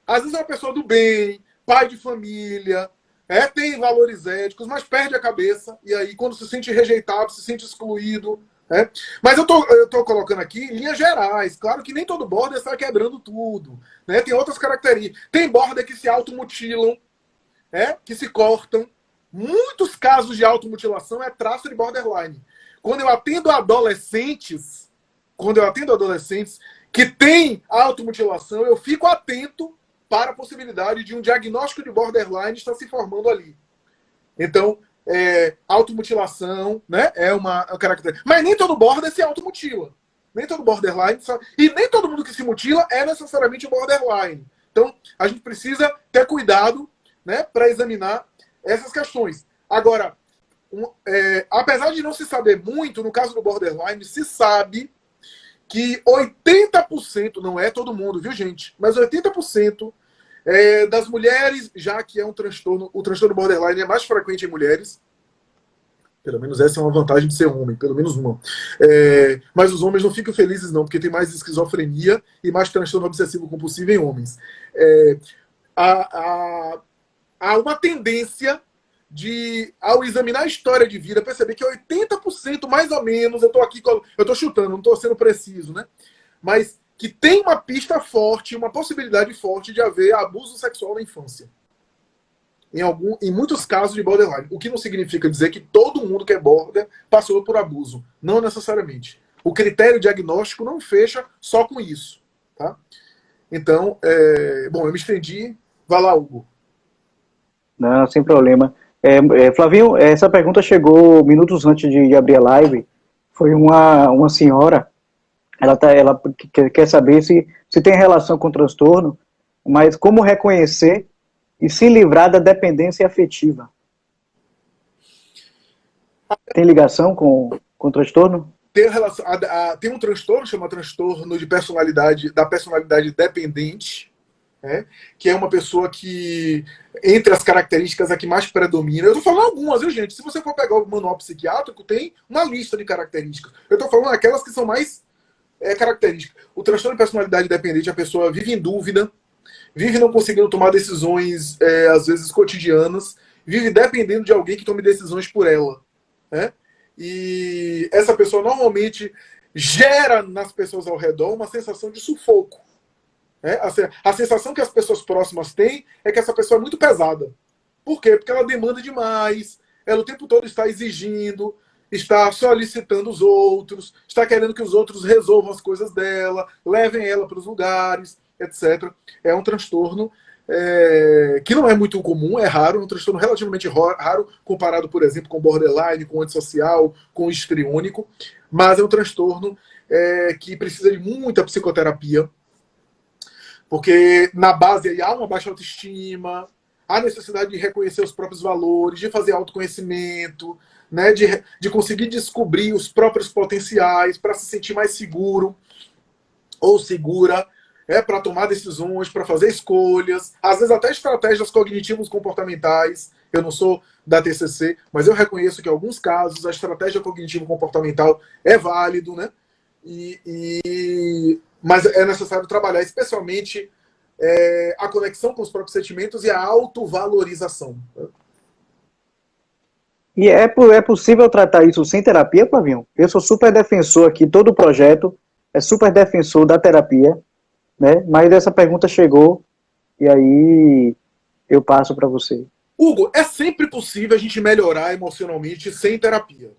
[SPEAKER 1] Às vezes é uma pessoa do bem, pai de família, tem valores éticos, mas perde a cabeça, e aí quando se sente rejeitado, se sente excluído. Mas eu tô colocando aqui linhas gerais. Claro que nem todo border está quebrando tudo, né? Tem outras características. Tem border que se automutilam, que se cortam. Muitos casos de automutilação é traço de borderline. Quando eu atendo adolescentes que têm automutilação, eu fico atento para a possibilidade de um diagnóstico de borderline estar se formando ali. Então, automutilação, né, é uma característica. Mas nem todo border se automutila. Nem todo borderline. E nem todo mundo que se mutila é necessariamente borderline. Então, a gente precisa ter cuidado, né, para examinar essas questões. Agora, apesar de não se saber muito, no caso do borderline, se sabe que 80%, não é todo mundo, viu, gente? Mas 80% das mulheres, já que é um transtorno, o transtorno borderline é mais frequente em mulheres. Pelo menos essa é uma vantagem de ser homem, pelo menos uma. Mas os homens não ficam felizes, não, porque tem mais esquizofrenia e mais transtorno obsessivo compulsivo em homens. Há uma tendência de, ao examinar a história de vida, perceber que 80% mais ou menos, eu estou chutando, não estou sendo preciso, né? Mas que tem uma pista forte, uma possibilidade forte de haver abuso sexual na infância. Em muitos casos de borderline. O que não significa dizer que todo mundo que é border passou por abuso. Não necessariamente. O critério diagnóstico não fecha só com isso. Tá? Então, bom, eu me estendi. Vai lá, Hugo.
[SPEAKER 2] Não, sem problema. Flavinho, essa pergunta chegou minutos antes de abrir a live. Foi uma senhora, ela quer saber se tem relação com o transtorno, mas como reconhecer e se livrar da dependência afetiva. Tem ligação com o transtorno?
[SPEAKER 1] Tem um transtorno, chama transtorno de personalidade dependente, que é uma pessoa que, entre as características, a que mais predomina. Eu estou falando algumas, viu, gente? Se você for pegar o manual psiquiátrico, tem uma lista de características. Eu estou falando aquelas que são mais características. O transtorno de personalidade dependente, a pessoa vive em dúvida, vive não conseguindo tomar decisões, às vezes, cotidianas, vive dependendo de alguém que tome decisões por ela. E essa pessoa normalmente gera nas pessoas ao redor uma sensação de sufoco. A sensação que as pessoas próximas têm é que essa pessoa é muito pesada. Por quê? Porque ela demanda demais, ela o tempo todo está exigindo, está solicitando os outros, está querendo que os outros resolvam as coisas dela, levem ela para os lugares, etc. É um transtorno que não é muito comum, é raro, é um transtorno relativamente raro, comparado, por exemplo, com borderline, com antissocial, com histriônico, mas é um transtorno que precisa de muita psicoterapia, porque na base aí há uma baixa autoestima, a necessidade de reconhecer os próprios valores, de fazer autoconhecimento, né, de conseguir descobrir os próprios potenciais para se sentir mais seguro ou segura, para tomar decisões, para fazer escolhas, às vezes até estratégias cognitivos comportamentais. Eu não sou da TCC, mas eu reconheço que em alguns casos a estratégia cognitivo-comportamental é válido, né? Mas é necessário trabalhar especialmente a conexão com os próprios sentimentos e a autovalorização.
[SPEAKER 2] E é possível tratar isso sem terapia, Flavinho? Eu sou super defensor aqui, todo o projeto é super defensor da terapia, né? Mas essa pergunta chegou e aí eu passo para você.
[SPEAKER 1] Hugo, é sempre possível a gente melhorar emocionalmente sem terapia.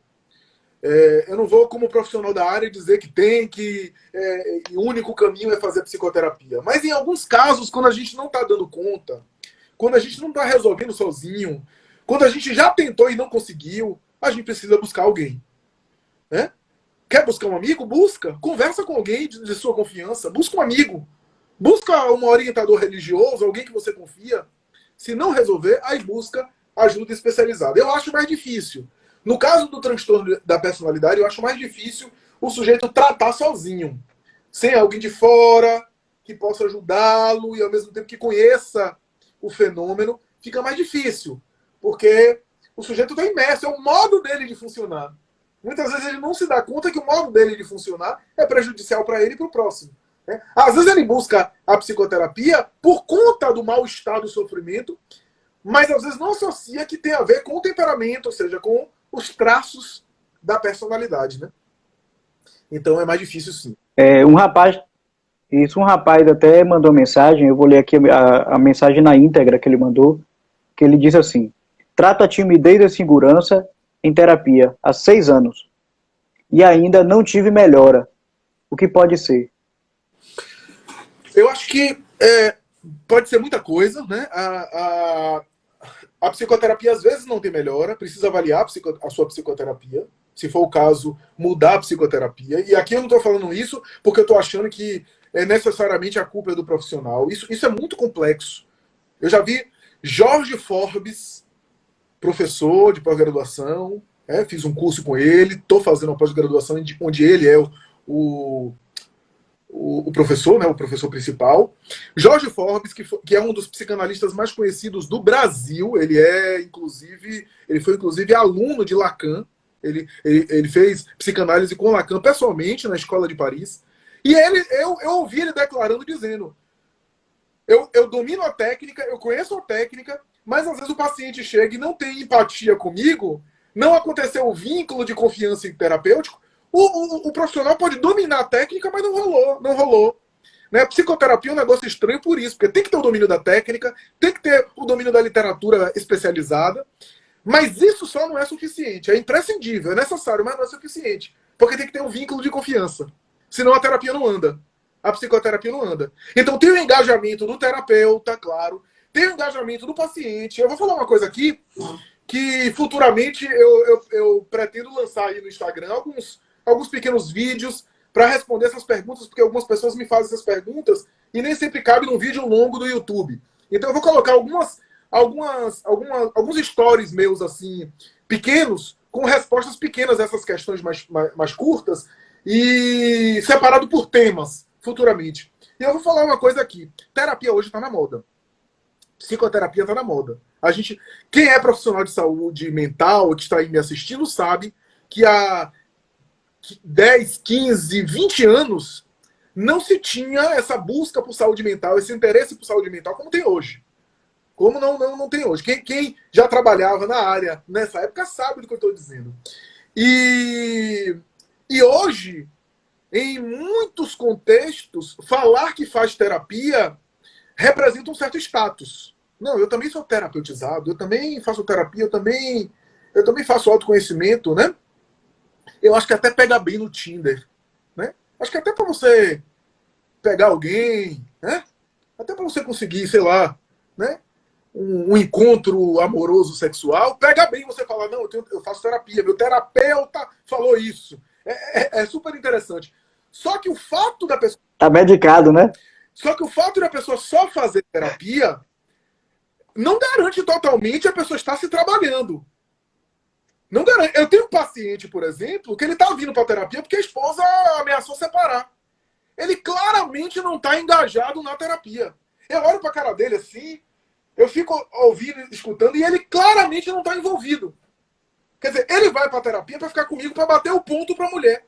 [SPEAKER 1] Eu não vou, como profissional da área, dizer que o único caminho é fazer psicoterapia. Mas em alguns casos, quando a gente não está dando conta, quando a gente não está resolvendo sozinho, quando a gente já tentou e não conseguiu, a gente precisa buscar alguém. Né? Quer buscar um amigo? Busca. Conversa com alguém de sua confiança. Busca um amigo. Busca um orientador religioso, alguém que você confia. Se não resolver, aí busca ajuda especializada. Eu acho mais difícil. No caso do transtorno da personalidade, eu acho mais difícil o sujeito tratar sozinho. Sem alguém de fora que possa ajudá-lo e ao mesmo tempo que conheça o fenômeno, fica mais difícil. Porque o sujeito está imerso, é o modo dele de funcionar. Muitas vezes ele não se dá conta que o modo dele de funcionar é prejudicial para ele e para o próximo. Né? Às vezes ele busca a psicoterapia por conta do mal-estar do sofrimento, mas às vezes não associa que tem a ver com o temperamento, ou seja, com os traços da personalidade. Né? Então é mais difícil sim.
[SPEAKER 2] Um rapaz até mandou mensagem, eu vou ler aqui a mensagem na íntegra que ele mandou, que ele diz assim: trato a timidez e a segurança em terapia há 6 anos e ainda não tive melhora. O que pode ser?
[SPEAKER 1] Eu acho que pode ser muita coisa, né? A psicoterapia às vezes não tem melhora, precisa avaliar a sua psicoterapia, se for o caso, mudar a psicoterapia. E aqui eu não estou falando isso porque eu estou achando que necessariamente a culpa é do profissional. Isso é muito complexo. Eu já vi Jorge Forbes, professor de pós-graduação, fiz um curso com ele, estou fazendo uma pós-graduação onde ele é o professor, né, o professor principal. Jorge Forbes, que é um dos psicanalistas mais conhecidos do Brasil, ele foi inclusive aluno de Lacan, ele fez psicanálise com Lacan pessoalmente na Escola de Paris, e eu ouvi ele declarando, dizendo: eu domino a técnica, eu conheço a técnica, mas às vezes o paciente chega e não tem empatia comigo, não aconteceu o vínculo de confiança terapêutico. O profissional pode dominar a técnica, mas não rolou. Né? Psicoterapia é um negócio estranho por isso, porque tem que ter o domínio da técnica, tem que ter o domínio da literatura especializada, mas isso só não é suficiente. É imprescindível, é necessário, mas não é suficiente. Porque tem que ter um vínculo de confiança. Senão a terapia não anda. A psicoterapia não anda. Então tem o engajamento do terapeuta, claro, tem o engajamento do paciente. Eu vou falar uma coisa aqui, que futuramente eu pretendo lançar aí no Instagram alguns pequenos vídeos para responder essas perguntas, porque algumas pessoas me fazem essas perguntas e nem sempre cabe num vídeo longo do YouTube. Então eu vou colocar alguns stories meus, assim, pequenos, com respostas pequenas a essas questões mais curtas e separado por temas, futuramente. E eu vou falar uma coisa aqui. Terapia hoje está na moda. Psicoterapia está na moda. Quem é profissional de saúde mental, que está aí me assistindo, sabe que há 10, 15, 20 anos não se tinha essa busca por saúde mental, esse interesse por saúde mental como tem hoje. Como não tem hoje. Quem já trabalhava na área nessa época sabe do que eu estou dizendo. E hoje, em muitos contextos, falar que faz terapia representa um certo status. Não, eu também sou terapeutizado, eu também faço terapia, eu também faço autoconhecimento, né? Eu acho que até pega bem no Tinder, né? Acho que até para você pegar alguém, né? Até para você conseguir, sei lá, né? Um encontro amoroso sexual, pega bem você falar: não, eu faço terapia, meu terapeuta falou isso. É super interessante. Só que o fato da pessoa...
[SPEAKER 2] Tá medicado, né?
[SPEAKER 1] Só que o fato da pessoa só fazer terapia não garante totalmente a pessoa estar se trabalhando. Não garante. Eu tenho um paciente, por exemplo, que ele está vindo para a terapia porque a esposa ameaçou separar. Ele claramente não está engajado na terapia. Eu olho para a cara dele assim, eu fico ouvindo, escutando, e ele claramente não está envolvido. Quer dizer, ele vai para a terapia para ficar comigo, para bater o ponto para a mulher.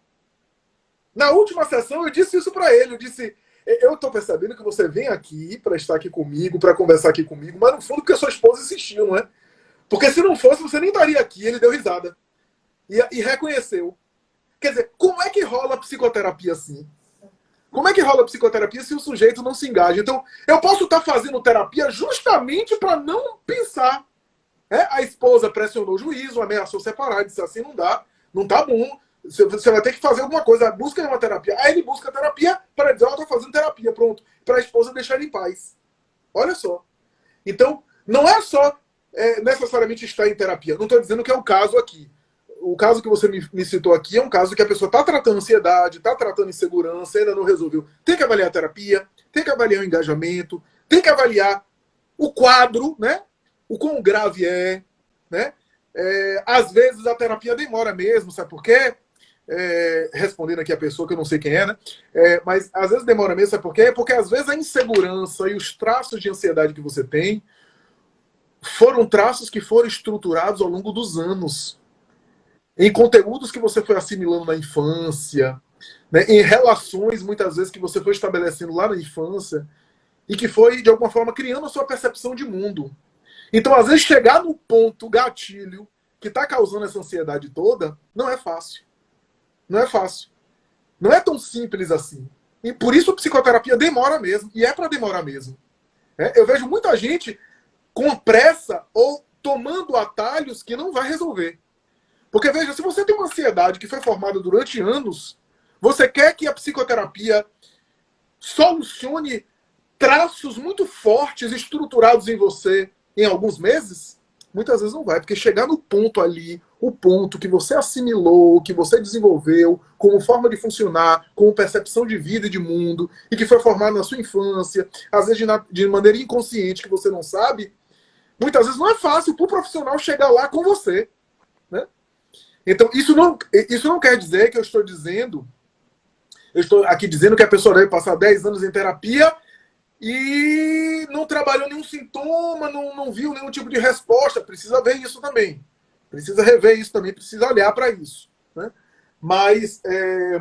[SPEAKER 1] Na última sessão, eu disse isso para ele. Eu disse, eu estou percebendo que você vem aqui para estar aqui comigo, para conversar aqui comigo, mas no fundo porque a sua esposa insistiu, não é? Porque se não fosse, você nem estaria aqui. Ele deu risada. E reconheceu. Quer dizer, como é que rola psicoterapia assim? Como é que rola psicoterapia se o sujeito não se engaja? Então, eu posso estar fazendo terapia justamente para não pensar. A esposa pressionou o juízo, ameaçou separar, disse assim, não dá, não tá bom, você vai ter que fazer alguma coisa, busca uma terapia. Aí ele busca terapia para dizer, estou fazendo terapia, pronto, para a esposa deixar ele em paz. Olha só. Então, não é só necessariamente estar em terapia. Não estou dizendo que é o caso aqui. O caso que você me citou aqui é um caso que a pessoa está tratando ansiedade, está tratando insegurança, ainda não resolveu. Tem que avaliar a terapia, tem que avaliar o engajamento, tem que avaliar o quadro, né? O quão grave é, né? Às vezes a terapia demora mesmo, sabe por quê? Respondendo aqui a pessoa que eu não sei quem é, né? Mas às vezes demora mesmo, sabe por quê? Porque às vezes a insegurança e os traços de ansiedade que você tem foram traços que foram estruturados ao longo dos anos. Em conteúdos que você foi assimilando na infância, né? Em relações, muitas vezes, que você foi estabelecendo lá na infância e que foi, de alguma forma, criando a sua percepção de mundo. Então, às vezes, chegar no ponto gatilho que está causando essa ansiedade toda, não é fácil. Não é fácil. Não é tão simples assim. E por isso a psicoterapia demora mesmo. E é para demorar mesmo. Eu vejo muita gente com pressa ou tomando atalhos que não vai resolver. Porque, veja, se você tem uma ansiedade que foi formada durante anos, você quer que a psicoterapia solucione traços muito fortes, estruturados em você em alguns meses? Muitas vezes não vai, porque chegar no ponto ali, o ponto que você assimilou, que você desenvolveu como forma de funcionar, como percepção de vida e de mundo, e que foi formado na sua infância, às vezes de maneira inconsciente, que você não sabe, muitas vezes não é fácil para o profissional chegar lá com você, né? Então, isso não quer dizer que eu estou aqui dizendo que a pessoa deve passar 10 anos em terapia e não trabalhou nenhum sintoma, não viu nenhum tipo de resposta. Precisa ver isso também. Precisa rever isso também, precisa olhar para isso, né? Mas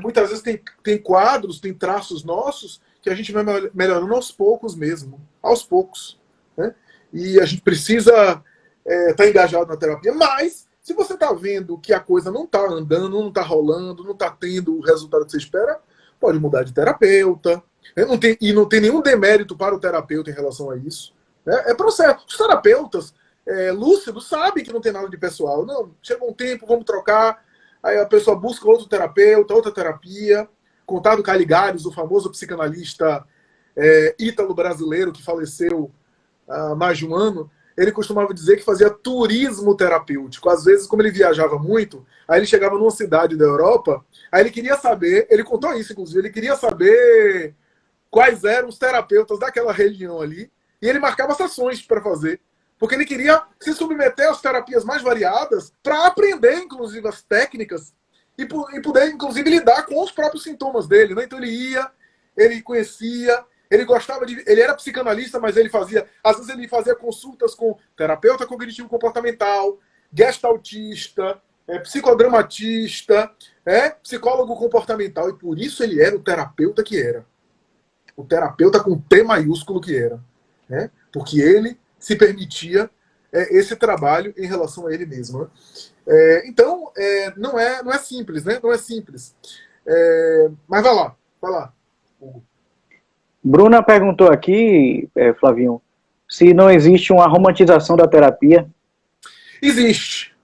[SPEAKER 1] muitas vezes tem quadros, tem traços nossos que a gente vai melhorando aos poucos mesmo. Aos poucos, né? E a gente precisa estar engajado na terapia. Mas, se você está vendo que a coisa não está andando, não está rolando, não está tendo o resultado que você espera, pode mudar de terapeuta. Não tem nenhum demérito para o terapeuta em relação a isso. É processo. Os terapeutas lúcidos sabem que não tem nada de pessoal. Não, chega um tempo, vamos trocar. Aí a pessoa busca outro terapeuta, outra terapia. Conrado Caligares, o famoso psicanalista ítalo-brasileiro que faleceu há mais de um ano, ele costumava dizer que fazia turismo terapêutico. Às vezes, como ele viajava muito, aí ele chegava numa cidade da Europa, aí ele queria saber, ele contou isso, inclusive, ele queria saber quais eram os terapeutas daquela região ali, e ele marcava sessões para fazer, porque ele queria se submeter às terapias mais variadas para aprender, inclusive, as técnicas e poder, inclusive, lidar com os próprios sintomas dele, né? Então ele ia, ele conhecia, ele gostava de... Ele era psicanalista, mas ele fazia... Às vezes ele fazia consultas com terapeuta cognitivo-comportamental, gestaltista, psicodramatista, psicólogo comportamental, e por isso ele era o terapeuta que era. O terapeuta com T maiúsculo que era, né? Porque ele se permitia esse trabalho em relação a ele mesmo, né? Então, não é simples, né? Não é simples. Mas vai lá, Hugo.
[SPEAKER 2] Bruna perguntou aqui, Flavinho, se não existe uma romantização da terapia.
[SPEAKER 1] Existe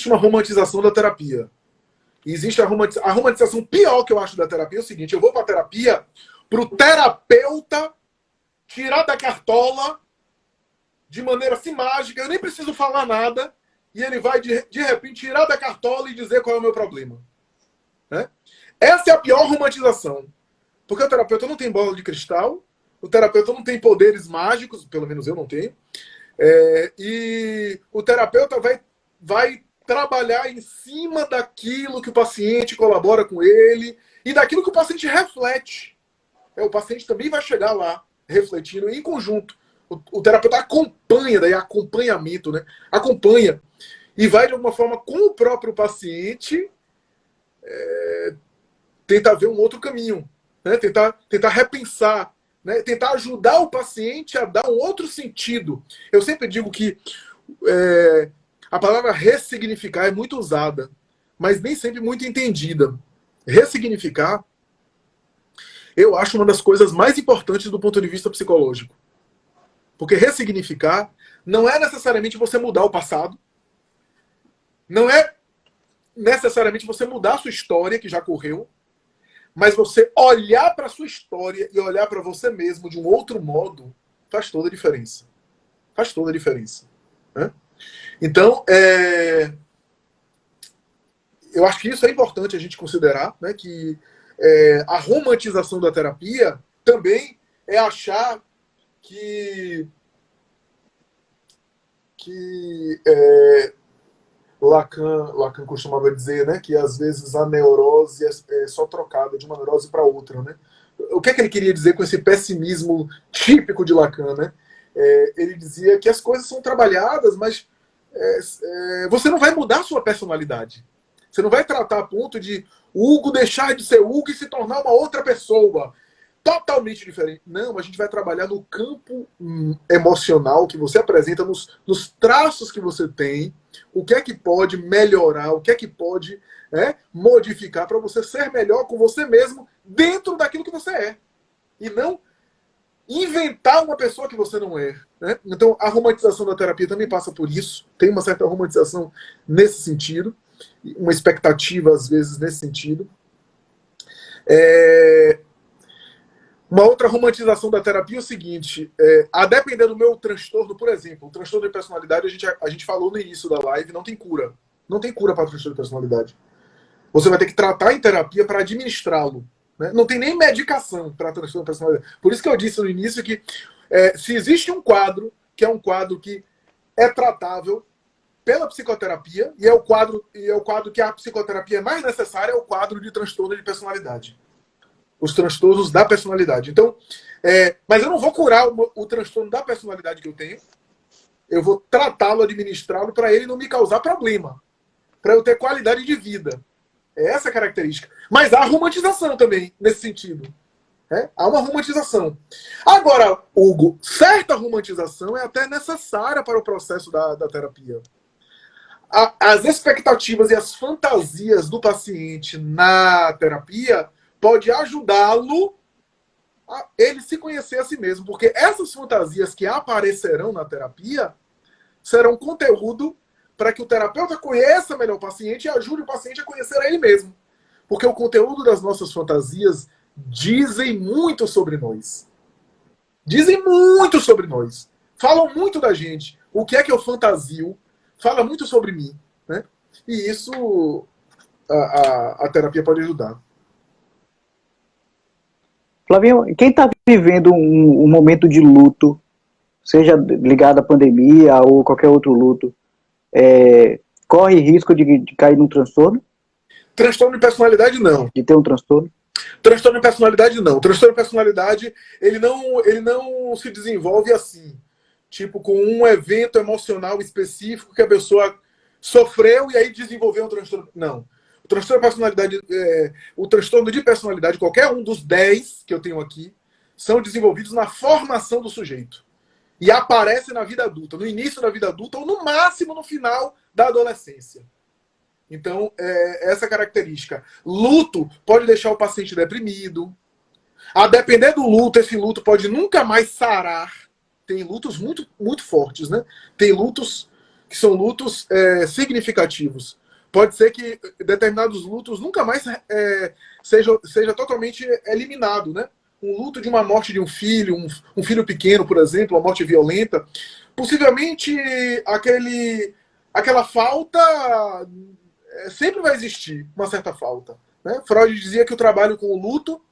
[SPEAKER 1] uma romantização da terapia. Existe a romantização pior que eu acho da terapia é o seguinte: eu vou para a terapia para o terapeuta tirar da cartola de maneira assim mágica, eu nem preciso falar nada, e ele vai de repente tirar da cartola e dizer qual é o meu problema, né? Essa é a pior romantização. Porque o terapeuta não tem bola de cristal, o terapeuta não tem poderes mágicos, pelo menos eu não tenho. E o terapeuta vai trabalhar em cima daquilo que o paciente colabora com ele e daquilo que o paciente reflete. O paciente também vai chegar lá refletindo em conjunto. O terapeuta acompanha, daí acompanhamento, né? Acompanha. E vai, de alguma forma, com o próprio paciente, tentar ver um outro caminho, né? Tentar repensar, né? Tentar ajudar o paciente a dar um outro sentido. Eu sempre digo que a palavra ressignificar é muito usada, mas nem sempre muito entendida. Ressignificar, eu acho uma das coisas mais importantes do ponto de vista psicológico. Porque ressignificar não é necessariamente você mudar o passado, não é necessariamente você mudar a sua história, que já correu, mas você olhar para a sua história e olhar para você mesmo de um outro modo faz toda a diferença. Faz toda a diferença. Né? Então, eu acho que isso é importante a gente considerar, né, que a romantização da terapia também é achar que Lacan costumava dizer, né, que às vezes a neurose é só trocada de uma neurose para outra, né? O que é que ele queria dizer com esse pessimismo típico de Lacan, né? Ele dizia que as coisas são trabalhadas, mas você não vai mudar a sua personalidade. Você não vai tratar a ponto de Hugo deixar de ser Hugo e se tornar uma outra pessoa totalmente diferente. Não, a gente vai trabalhar no campo emocional que você apresenta, nos traços que você tem, o que é que pode melhorar, o que é que pode modificar para você ser melhor com você mesmo dentro daquilo que você é. E não inventar uma pessoa que você não é. Né? Então, a romantização da terapia também passa por isso. Tem uma certa romantização nesse sentido, uma expectativa, às vezes, nesse sentido. Uma outra romantização da terapia é o seguinte, a depender do meu transtorno, por exemplo, o transtorno de personalidade, a gente falou no início da live, não tem cura. Não tem cura para transtorno de personalidade. Você vai ter que tratar em terapia para administrá-lo. Né? Não tem nem medicação para transtorno de personalidade. Por isso que eu disse no início que se existe um quadro, que é um quadro que é tratável pela psicoterapia, e é o quadro que a psicoterapia é mais necessária, é o quadro de transtorno de personalidade. Os transtornos da personalidade. Então, mas eu não vou curar o transtorno da personalidade que eu tenho. Eu vou tratá-lo, administrá-lo, para ele não me causar problema. Para eu ter qualidade de vida. É essa a característica. Mas há romantização também, nesse sentido. Há uma romantização. Agora, Hugo, certa romantização é até necessária para o processo da terapia. As expectativas e as fantasias do paciente na terapia pode ajudá-lo a ele se conhecer a si mesmo. Porque essas fantasias que aparecerão na terapia serão conteúdo para que o terapeuta conheça melhor o paciente e ajude o paciente a conhecer a ele mesmo. Porque o conteúdo das nossas fantasias dizem muito sobre nós. Dizem muito sobre nós. Falam muito da gente. O que é que eu fantasio? Fala muito sobre mim. Né? E isso a terapia pode ajudar.
[SPEAKER 2] Flavinho, quem está vivendo um momento de luto, seja ligado à pandemia ou qualquer outro luto, corre risco de cair num transtorno?
[SPEAKER 1] Transtorno de personalidade, não.
[SPEAKER 2] De ter um transtorno?
[SPEAKER 1] Transtorno de personalidade, não. Transtorno de personalidade, ele não se desenvolve assim. Tipo, com um evento emocional específico que a pessoa sofreu e aí desenvolveu um transtorno. Não. O transtorno de personalidade, o transtorno de personalidade, qualquer um dos 10 que eu tenho aqui, são desenvolvidos na formação do sujeito. E aparece na vida adulta, no início da vida adulta ou no máximo no final da adolescência. Então, essa característica. Luto pode deixar o paciente deprimido. A depender do luto, esse luto pode nunca mais sarar. Tem lutos muito, muito fortes, né? Tem lutos que são lutos significativos. Pode ser que determinados lutos nunca mais seja totalmente eliminado, né? Um luto de uma morte de um filho pequeno, por exemplo, uma morte violenta. Possivelmente aquela falta sempre vai existir, uma certa falta. Né? Freud dizia que o trabalho com o luto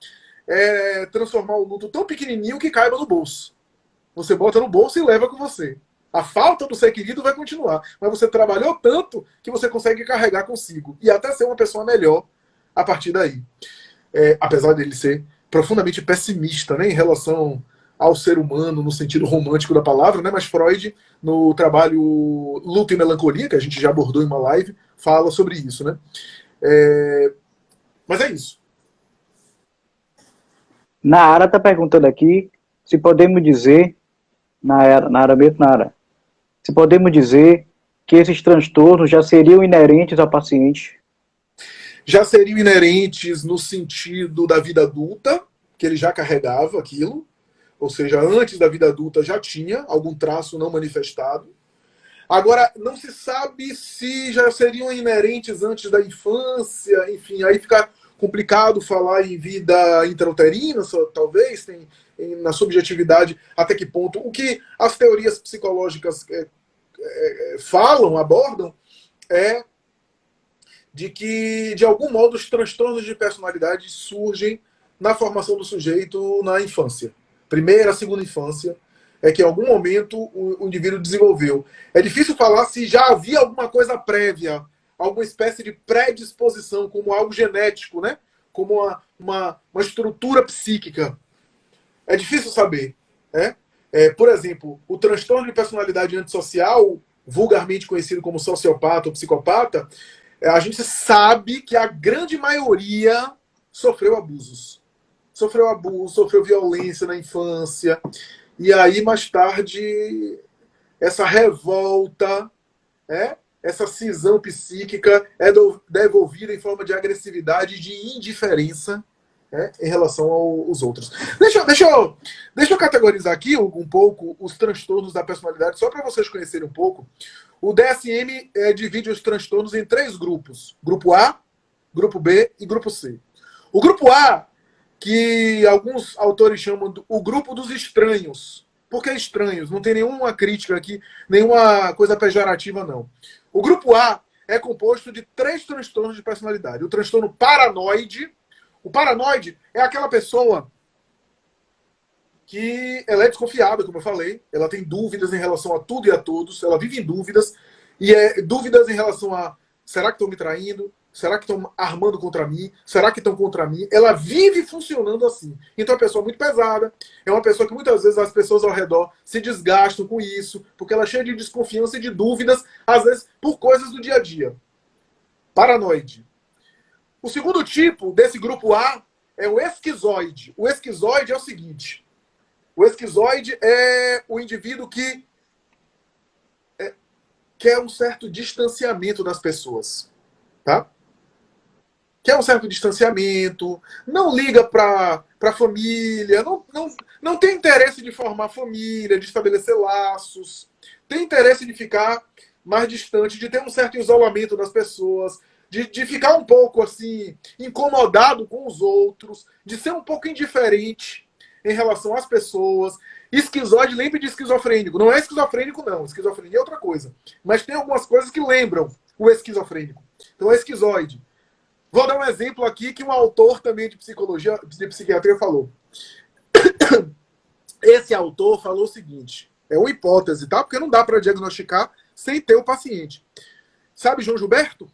[SPEAKER 1] é transformar o luto tão pequenininho que caiba no bolso. Você bota no bolso e leva com você. A falta do ser querido vai continuar. Mas você trabalhou tanto que você consegue carregar consigo. E até ser uma pessoa melhor a partir daí. Apesar dele ser profundamente pessimista, né, em relação ao ser humano no sentido romântico da palavra, né, mas Freud, no trabalho Luto e Melancolia, que a gente já abordou em uma live, fala sobre isso. Né? Mas é isso.
[SPEAKER 2] Nara está perguntando aqui se podemos dizer, Nara, se podemos dizer que esses transtornos já seriam inerentes ao paciente.
[SPEAKER 1] Já seriam inerentes no sentido da vida adulta, que ele já carregava aquilo, ou seja, antes da vida adulta já tinha algum traço não manifestado. Agora, não se sabe se já seriam inerentes antes da infância, enfim, aí fica complicado falar em vida intrauterina, talvez, na subjetividade, até que ponto. O que as teorias psicológicas falam, abordam, é de que, de algum modo, os transtornos de personalidade surgem na formação do sujeito na infância. Primeira, segunda infância, é que em algum momento o indivíduo desenvolveu. É difícil falar se já havia alguma coisa prévia, alguma espécie de predisposição, como algo genético, né? Como uma estrutura psíquica. É difícil saber. Né? Por exemplo, o transtorno de personalidade antissocial, vulgarmente conhecido como sociopata ou psicopata, a gente sabe que a grande maioria sofreu abusos. Sofreu abuso, sofreu violência na infância. E aí, mais tarde, essa revolta, essa cisão psíquica é devolvida em forma de agressividade e de indiferença em relação aos outros. Deixa eu categorizar aqui um pouco os transtornos da personalidade, só para vocês conhecerem um pouco. O DSM divide os transtornos em 3 grupos. Grupo A, Grupo B e Grupo C. O Grupo A, que alguns autores chamam o grupo dos estranhos. Por que estranhos? Não tem nenhuma crítica aqui, nenhuma coisa pejorativa, não. O Grupo A é composto de 3 transtornos de personalidade. O transtorno paranoide. O paranoide é aquela pessoa que ela é desconfiada, como eu falei, ela tem dúvidas em relação a tudo e a todos, ela vive em dúvidas, e dúvidas em relação a será que estão me traindo? Será que estão armando contra mim? Será que estão contra mim? Ela vive funcionando assim. Então é uma pessoa muito pesada, é uma pessoa que muitas vezes as pessoas ao redor se desgastam com isso, porque ela é cheia de desconfiança e de dúvidas, às vezes por coisas do dia a dia. Paranoide. O segundo tipo desse grupo A é o esquizoide. O esquizoide é o seguinte: o esquizoide é o indivíduo que quer um certo distanciamento das pessoas. Tá? Quer um certo distanciamento, não liga para a família, não tem interesse de formar família, de estabelecer laços, tem interesse de ficar mais distante, de ter um certo isolamento das pessoas, de ficar um pouco assim incomodado com os outros, de ser um pouco indiferente em relação às pessoas. Esquizoide, lembre de esquizofrênico. Não é esquizofrênico, não. Esquizofrenia é outra coisa. Mas tem algumas coisas que lembram o esquizofrênico. Então é esquizoide. Vou dar um exemplo aqui que um autor também de psicologia, de psiquiatria falou. Esse autor falou o seguinte, é uma hipótese, tá? Porque não dá para diagnosticar sem ter o paciente. Sabe João Gilberto?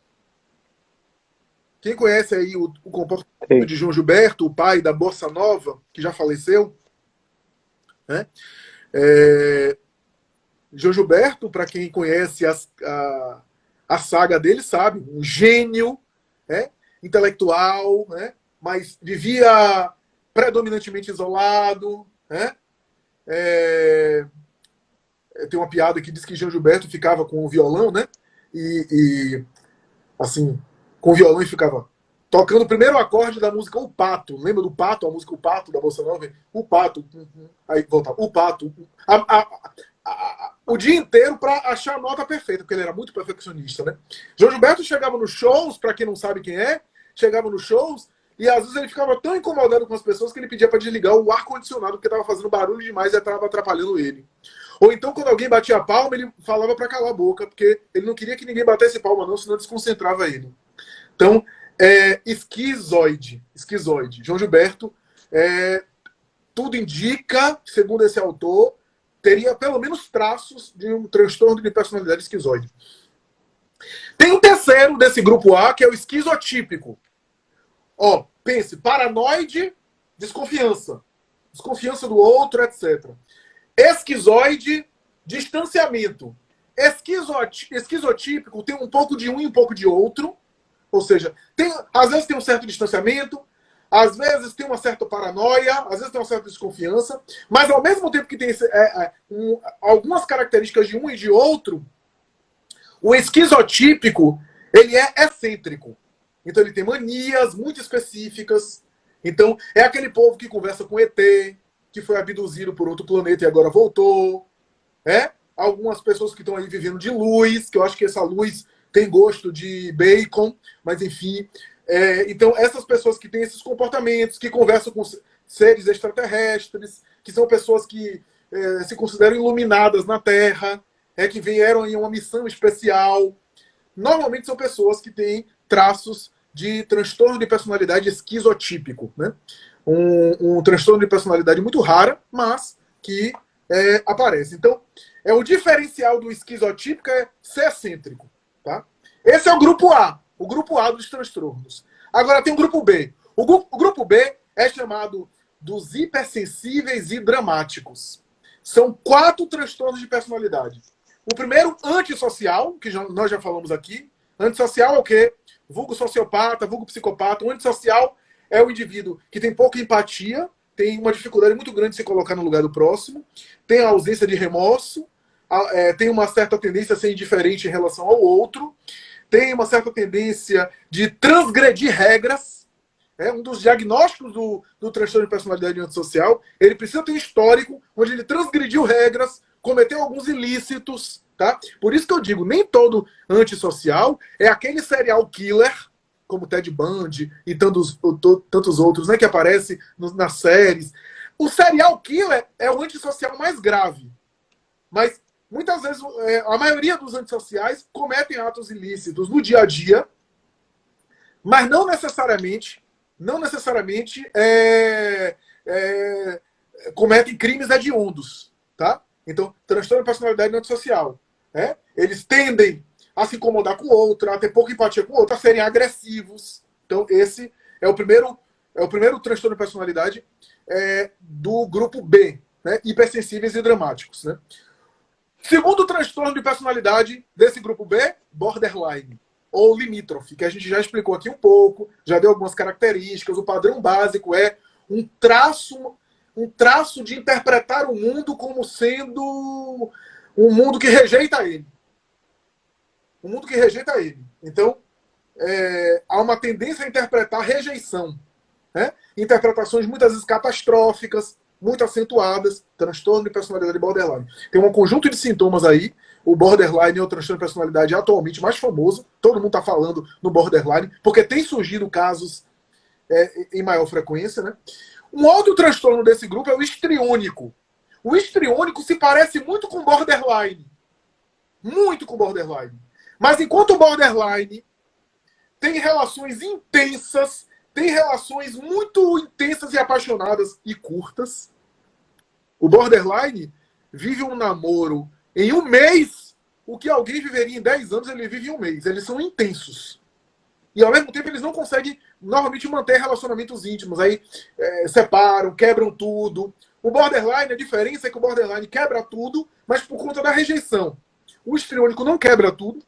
[SPEAKER 1] Quem conhece aí o comportamento de João Gilberto, o pai da Bossa Nova, que já faleceu? Né? João Gilberto, para quem conhece a saga dele, sabe, um gênio, intelectual, mas vivia predominantemente isolado. Tem uma piada que diz que João Gilberto ficava com o violão, e assim, com o violão e ficava tocando o primeiro acorde da música O Pato. Lembra do Pato? A música O Pato da Bossa Nova? O Pato. Aí voltava. O Pato. O dia inteiro para achar a nota perfeita, porque ele era muito perfeccionista, né? João Gilberto chegava nos shows, para quem não sabe quem é, chegava nos shows e às vezes ele ficava tão incomodado com as pessoas que ele pedia para desligar o ar-condicionado porque estava fazendo barulho demais e estava atrapalhando ele. Ou então, quando alguém batia a palma, ele falava para calar a boca, porque ele não queria que ninguém batesse palma, não, senão desconcentrava ele. Então, esquizoide. João Gilberto, tudo indica, segundo esse autor, teria pelo menos traços de um transtorno de personalidade esquizoide. Tem um terceiro desse grupo A, que é o esquizotípico. Ó, pense, paranoide, desconfiança. Desconfiança do outro, etc. Esquizoide, distanciamento. Esquizotípico tem um pouco de um e um pouco de outro. Ou seja, às vezes tem um certo distanciamento, às vezes tem uma certa paranoia, às vezes tem uma certa desconfiança, mas ao mesmo tempo que tem algumas características de um e de outro, o esquizotípico, ele é excêntrico. Então ele tem manias muito específicas. Então é aquele povo que conversa com ET, que foi abduzido por outro planeta e agora voltou. Algumas pessoas que estão aí vivendo de luz, que eu acho que essa luz tem gosto de bacon, mas enfim. Então essas pessoas que têm esses comportamentos, que conversam com seres extraterrestres, que são pessoas que se consideram iluminadas na Terra, que vieram em uma missão especial, normalmente são pessoas que têm traços de transtorno de personalidade esquizotípico, né? Um transtorno de personalidade muito rara, mas que aparece. Então, o diferencial do esquizotípico é ser excêntrico. Tá? Esse é o grupo A dos transtornos. Agora tem o grupo B. O grupo B é chamado dos hipersensíveis e dramáticos. São 4 transtornos de personalidade. O primeiro, antissocial, que nós já falamos aqui. Antissocial é o quê? Vulgo sociopata, vulgo psicopata. O antissocial é o indivíduo que tem pouca empatia, tem uma dificuldade muito grande de se colocar no lugar do próximo, tem a ausência de remorso, tem uma certa tendência a ser indiferente em relação ao outro, tem uma certa tendência de transgredir regras. Um dos diagnósticos do transtorno de personalidade antissocial, ele precisa ter um histórico onde ele transgrediu regras, cometeu alguns ilícitos. Tá? Por isso que eu digo, nem todo antissocial é aquele serial killer, como Ted Bundy e tantos outros, né, que aparecem nas séries. O serial killer é o antissocial mais grave. Mas muitas vezes a maioria dos antissociais cometem atos ilícitos no dia a dia, mas não necessariamente cometem crimes hediondos. Tá? Então, transtorno de personalidade antissocial. Eles tendem a se incomodar com o outro, a ter pouca empatia com o outro, a serem agressivos. Então, esse é o primeiro transtorno de personalidade do grupo B, né? Hipersensíveis e dramáticos. Né? Segundo transtorno de personalidade desse grupo B, borderline, ou limítrofe, que a gente já explicou aqui um pouco, já deu algumas características. O padrão básico é um traço de interpretar o mundo como sendo um mundo que rejeita ele. Um mundo que rejeita ele. Então, há uma tendência a interpretar rejeição. Né? Interpretações muitas vezes catastróficas, muito acentuadas, transtorno de personalidade borderline. Tem um conjunto de sintomas aí. O borderline é o transtorno de personalidade atualmente mais famoso. Todo mundo está falando no borderline, porque tem surgido casos em maior frequência. Né? Um outro transtorno desse grupo é o histriônico. O histriônico se parece muito com borderline. Muito com borderline. Mas enquanto o borderline tem relações intensas, tem relações muito intensas e apaixonadas e curtas, o borderline vive um namoro em um mês, o que alguém viveria em 10 anos, ele vive em um mês. Eles são intensos. E ao mesmo tempo eles não conseguem normalmente manter relacionamentos íntimos. Aí separam, quebram tudo. O borderline, a diferença é que o borderline quebra tudo, mas por conta da rejeição. O histriônico não quebra tudo.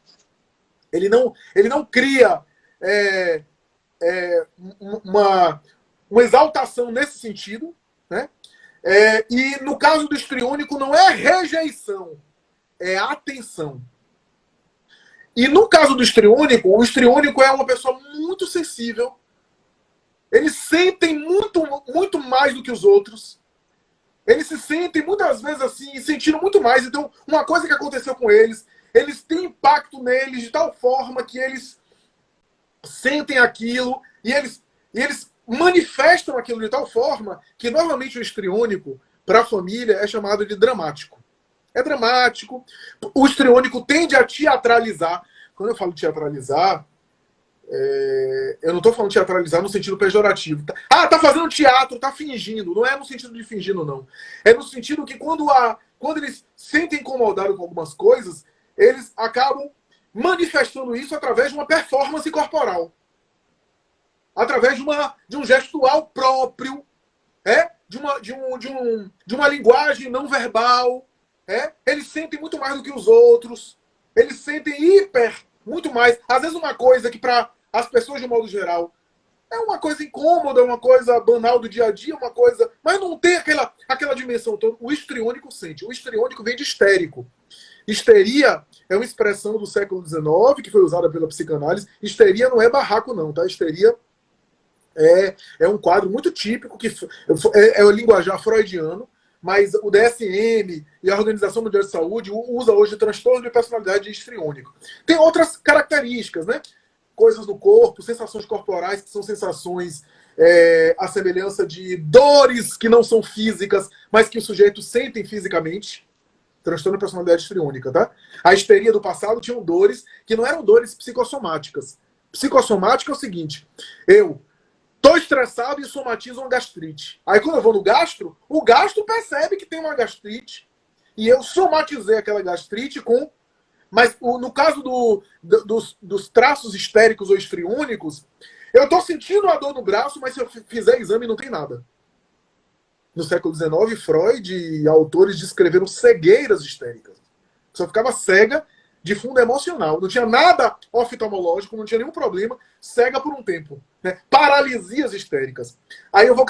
[SPEAKER 1] Ele não cria uma exaltação nesse sentido. Né? E no caso do histriônico não é rejeição, é atenção. E no caso do histriônico, o histriônico é uma pessoa muito sensível. Eles sentem muito, muito mais do que os outros. Eles se sentem muitas vezes assim, sentindo muito mais. Então, uma coisa que aconteceu com eles têm impacto neles de tal forma que eles sentem aquilo e eles manifestam aquilo de tal forma que normalmente o histriônico, para a família, é chamado de dramático. É dramático. O histriônico tende a teatralizar. Quando eu falo teatralizar, eu não estou falando teatralizar no sentido pejorativo. Tá fazendo teatro, tá fingindo. Não é no sentido de fingindo, não. É no sentido que quando quando eles sentem incomodados com algumas coisas, eles acabam manifestando isso através de uma performance corporal. Através de um gestual próprio, de uma linguagem não verbal. Eles sentem muito mais do que os outros. Eles sentem muito mais. Às vezes uma coisa que para as pessoas de um modo geral é uma coisa incômoda, uma coisa banal do dia a dia, uma coisa... Mas não tem aquela dimensão toda. O histriônico sente. O histriônico vem de histérico. Histeria é uma expressão do século XIX que foi usada pela psicanálise. Histeria não é barraco, não, tá? Histeria é um quadro muito típico, que é o linguajar freudiano, mas o DSM e a Organização Mundial de Saúde usa hoje transtorno de personalidade histriônico. Tem outras características, né? Coisas do corpo, sensações corporais, que são sensações à semelhança de dores que não são físicas, mas que o sujeito sente fisicamente. Transtorno de personalidade histriônica, tá? A histeria do passado tinham dores que não eram dores psicossomáticas. Psicossomática é o seguinte: eu tô estressado e somatizo uma gastrite. Aí quando eu vou no gastro, o gastro percebe que tem uma gastrite e eu somatizei aquela gastrite com... Mas no caso dos traços histéricos ou histriônicos, eu tô sentindo a dor no braço, mas se eu fizer exame não tem nada. No século XIX, Freud e autores descreveram cegueiras histéricas. Só ficava cega de fundo emocional. Não tinha nada oftalmológico, não tinha nenhum problema, cega por um tempo. Né? Paralisias histéricas. Aí eu vou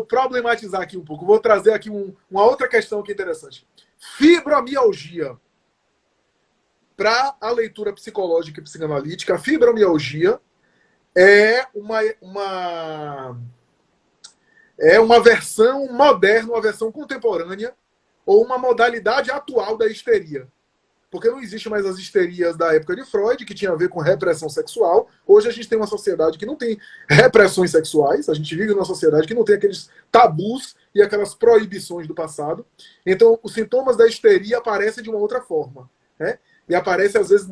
[SPEAKER 1] problematizar aqui um pouco. Vou trazer aqui uma outra questão que é interessante. Fibromialgia. Para a leitura psicológica e psicanalítica, a fibromialgia é uma versão moderna, uma versão contemporânea, ou uma modalidade atual da histeria. Porque não existe mais as histerias da época de Freud, que tinha a ver com repressão sexual. Hoje a gente tem uma sociedade que não tem repressões sexuais, a gente vive numa sociedade que não tem aqueles tabus e aquelas proibições do passado. Então, os sintomas da histeria aparecem de uma outra forma. Né? E aparecem, às vezes,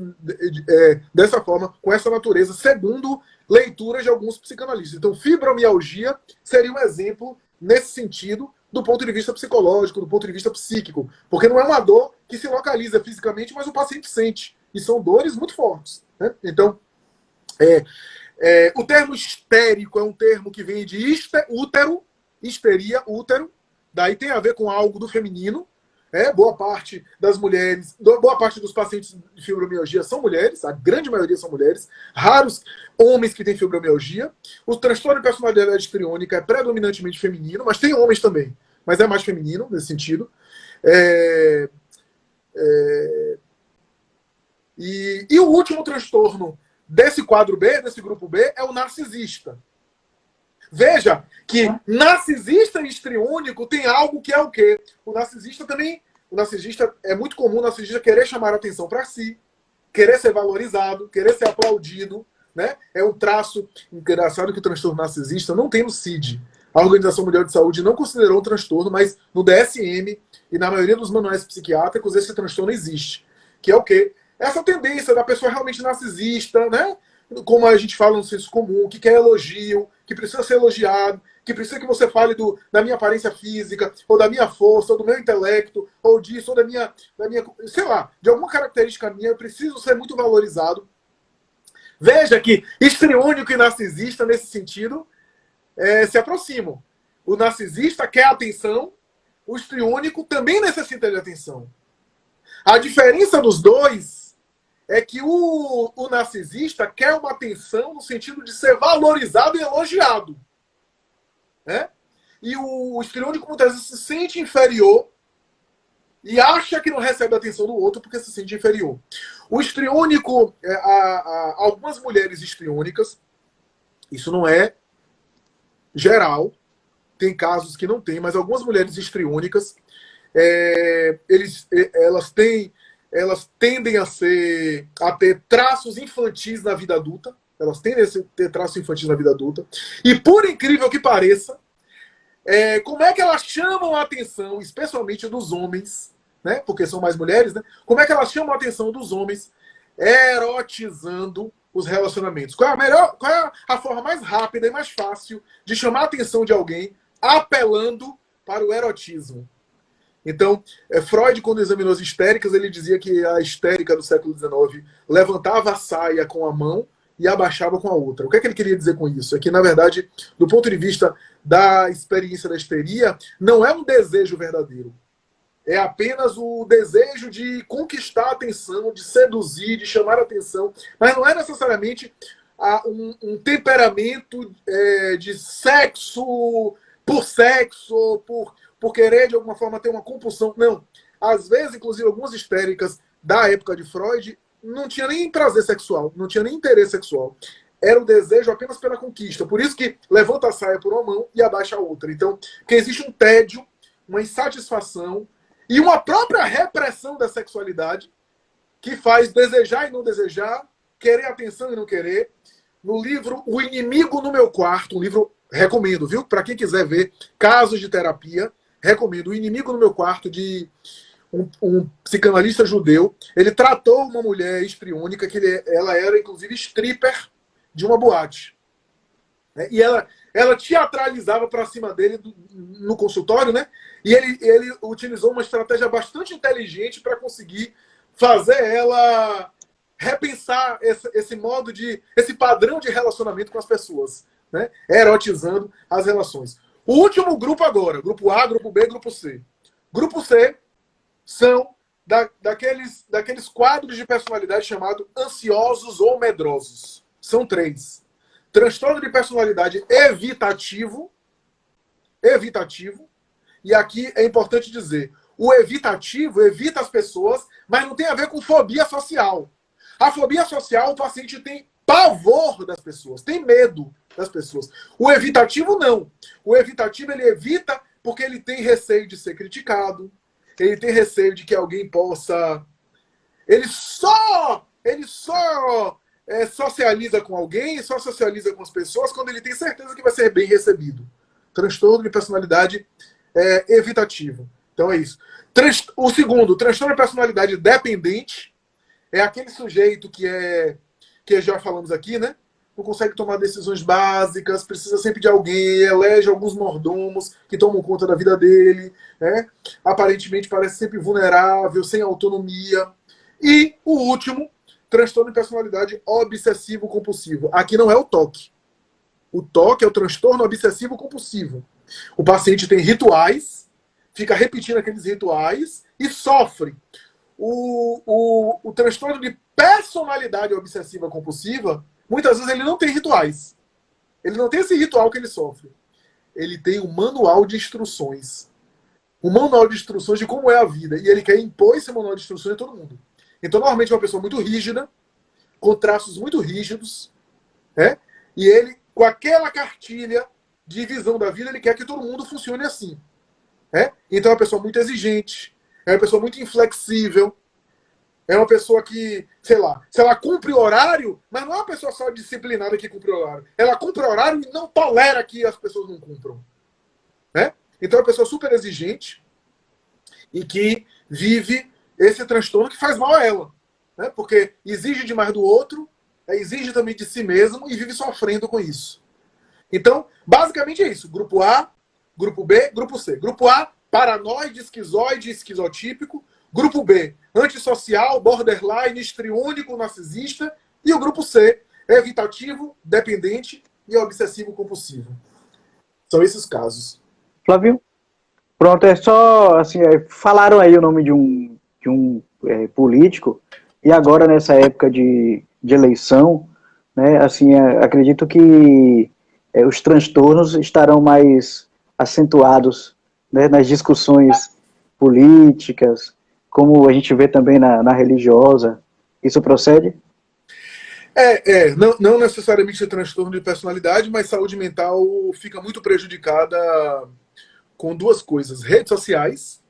[SPEAKER 1] dessa forma, com essa natureza, segundo leituras de alguns psicanalistas. Então, fibromialgia seria um exemplo nesse sentido, do ponto de vista psicológico, do ponto de vista psíquico. Porque não é uma dor que se localiza fisicamente, mas o paciente sente. E são dores muito fortes. Né? Então, o termo histérico é um termo que vem de útero, histeria, útero. Daí tem a ver com algo do feminino. Boa parte das mulheres, boa parte dos pacientes de fibromialgia são mulheres, a grande maioria são mulheres, raros homens que têm fibromialgia. O transtorno de personalidade histriônica é predominantemente feminino, mas tem homens também, mas é mais feminino nesse sentido. E o último transtorno desse quadro B, desse grupo B, é o narcisista. Veja que narcisista e histriônico tem algo que é o quê? O narcisista é muito comum o narcisista querer chamar a atenção para si, querer ser valorizado, querer ser aplaudido. Né? É um traço engraçado que o transtorno narcisista não tem no CID. A Organização Mundial de Saúde não considerou um transtorno, mas no DSM e na maioria dos manuais psiquiátricos esse transtorno existe. Que é o quê? Essa tendência da pessoa realmente narcisista, né? Como a gente fala no senso comum, que quer elogio, que precisa ser elogiado, que precisa que você fale da minha aparência física, ou da minha força, ou do meu intelecto, ou disso, ou da minha, sei lá, de alguma característica minha, eu preciso ser muito valorizado. Veja que histriônico e narcisista, nesse sentido, se aproximam. O narcisista quer atenção, o histriônico também necessita de atenção. A diferença dos dois é que o narcisista quer uma atenção no sentido de ser valorizado e elogiado. Né? E o histriônico muitas vezes se sente inferior e acha que não recebe a atenção do outro porque se sente inferior. O histriônico, algumas mulheres histriônicas, isso não é geral, tem casos que não tem, mas algumas mulheres histriônicas, elas tendem a ter traços infantis na vida adulta. Elas tendem a ter traços infantis na vida adulta. E por incrível que pareça, como é que elas chamam a atenção, especialmente dos homens, né? Porque são mais mulheres, né? Como é que elas chamam a atenção dos homens erotizando os relacionamentos? Qual é a forma mais rápida e mais fácil de chamar a atenção de alguém apelando para o erotismo? Então, Freud, quando examinou as histéricas, ele dizia que a histérica do século XIX levantava a saia com a mão e abaixava com a outra. O que é que ele queria dizer com isso? É que, na verdade, do ponto de vista da experiência da histeria, não é um desejo verdadeiro. É apenas o desejo de conquistar a atenção, de seduzir, de chamar a atenção, mas não é necessariamente um temperamento de sexo, por querer de alguma forma ter uma compulsão. Não. Às vezes, inclusive, algumas histéricas da época de Freud não tinha nem prazer sexual, não tinha nem interesse sexual. Era o desejo apenas pela conquista. Por isso que levanta a saia por uma mão e abaixa a outra. Então, porque existe um tédio, uma insatisfação e uma própria repressão da sexualidade que faz desejar e não desejar, querer atenção e não querer. No livro O Inimigo no Meu Quarto, um livro, recomendo, viu? Para quem quiser ver casos de terapia, recomendo. O Inimigo no Meu Quarto, de um psicanalista judeu. Ele tratou uma mulher histriônica, ela era, inclusive, stripper de uma boate. E ela teatralizava para cima dele no consultório, né? E ele utilizou uma estratégia bastante inteligente para conseguir fazer ela repensar esse modo esse padrão de relacionamento com as pessoas, né? Erotizando as relações. O último grupo agora, grupo A, grupo B, grupo C. Grupo C são daqueles quadros de personalidade chamados ansiosos ou medrosos. São 3. Transtorno de personalidade evitativo, e aqui é importante dizer, o evitativo evita as pessoas, mas não tem a ver com fobia social. A fobia social, o paciente tem pavor das pessoas, tem medo das pessoas. O evitativo, não. O evitativo, ele evita porque ele tem receio de ser criticado, ele tem receio de que alguém possa... Ele só socializa com alguém, só socializa com as pessoas quando ele tem certeza que vai ser bem recebido. Transtorno de personalidade evitativo. Então é isso. O segundo, transtorno de personalidade dependente, é aquele sujeito que já falamos aqui, né? Não consegue tomar decisões básicas, precisa sempre de alguém, elege alguns mordomos que tomam conta da vida dele, né? Aparentemente parece sempre vulnerável, sem autonomia. E o último, transtorno de personalidade obsessivo-compulsivo. Aqui não é o TOC. O TOC é o transtorno obsessivo-compulsivo. O paciente tem rituais, fica repetindo aqueles rituais e sofre. O transtorno de personalidade obsessiva-compulsiva, muitas vezes ele não tem rituais. Ele não tem esse ritual que ele sofre. Ele tem um manual de instruções. Um manual de instruções de como é a vida. E ele quer impor esse manual de instruções em todo mundo. Então, normalmente, é uma pessoa muito rígida, com traços muito rígidos, né? E ele, com aquela cartilha de visão da vida, ele quer que todo mundo funcione assim. Né? Então, é uma pessoa muito exigente, é uma pessoa muito inflexível, é uma pessoa que, sei lá, se ela cumpre horário, mas não é uma pessoa só disciplinada que cumpre horário. Ela cumpre horário e não tolera que as pessoas não cumpram. Né? Então, é uma pessoa super exigente e que vive esse transtorno que faz mal a ela. Né? Porque exige demais do outro, exige também de si mesmo e vive sofrendo com isso. Então, basicamente é isso. Grupo A, grupo B, grupo C. Grupo A, paranoide, esquizoide, esquizotípico. Grupo B, antissocial, borderline, histriônico, narcisista. E o grupo C, evitativo, dependente e obsessivo-compulsivo. São esses casos.
[SPEAKER 2] Flávio? Pronto, é só, assim, falaram aí o nome de um político, e agora nessa época de eleição, né, assim, acredito que os transtornos estarão mais acentuados, né, nas discussões políticas, como a gente vê também na religiosa. Isso procede?
[SPEAKER 1] Não necessariamente transtorno de personalidade, mas saúde mental fica muito prejudicada com duas coisas: redes sociais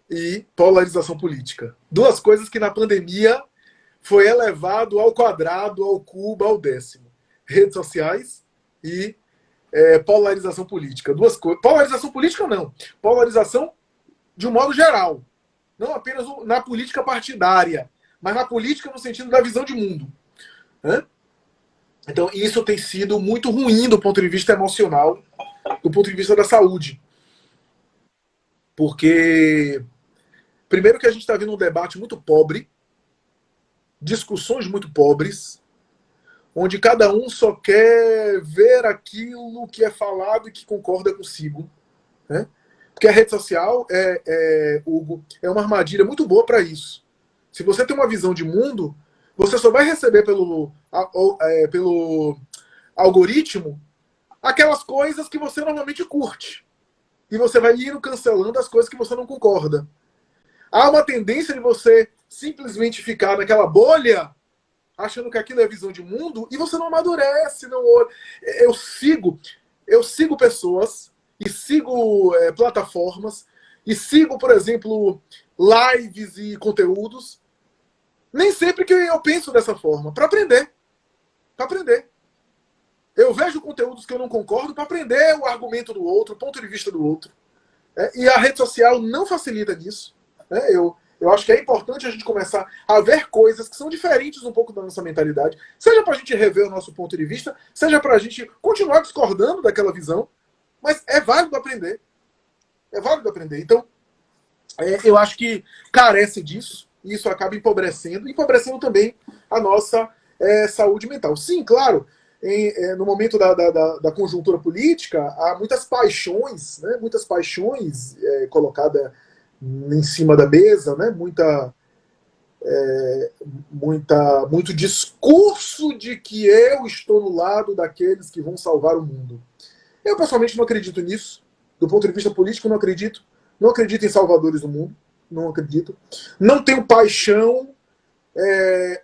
[SPEAKER 1] e polarização política. Duas coisas que na pandemia foi elevado ao quadrado, ao cubo, ao décimo. Redes sociais e polarização política. Duas coisas. Polarização política não. Polarização de um modo geral. Não apenas na política partidária, mas na política no sentido da visão de mundo. Né? Então, isso tem sido muito ruim do ponto de vista emocional, do ponto de vista da saúde. Porque, primeiro que a gente está vendo um debate muito pobre, discussões muito pobres, onde cada um só quer ver aquilo que é falado e que concorda consigo, né? Porque a rede social, Hugo, é uma armadilha muito boa para isso. Se você tem uma visão de mundo, você só vai receber pelo algoritmo aquelas coisas que você normalmente curte. E você vai ir cancelando as coisas que você não concorda. Há uma tendência de você simplesmente ficar naquela bolha, achando que aquilo é visão de mundo, e você não amadurece, não olha. Eu sigo pessoas, e sigo plataformas, e sigo, por exemplo, lives e conteúdos. Nem sempre que eu penso dessa forma, para aprender. Para aprender. Eu vejo conteúdos que eu não concordo para aprender o argumento do outro, o ponto de vista do outro. E a rede social não facilita nisso. Eu acho que é importante a gente começar a ver coisas que são diferentes um pouco da nossa mentalidade, seja para a gente rever o nosso ponto de vista, seja para a gente continuar discordando daquela visão, mas é válido aprender. É válido aprender. Então, eu acho que carece disso, e isso acaba empobrecendo também a nossa saúde mental. Sim, claro, no momento da conjuntura política, há muitas paixões, né, colocadas em cima da mesa, né, muito discurso de que eu estou no lado daqueles que vão salvar o mundo. Eu, pessoalmente, não acredito nisso. Do ponto de vista político, não acredito. Não acredito em salvadores do mundo. Não acredito. Não tenho paixão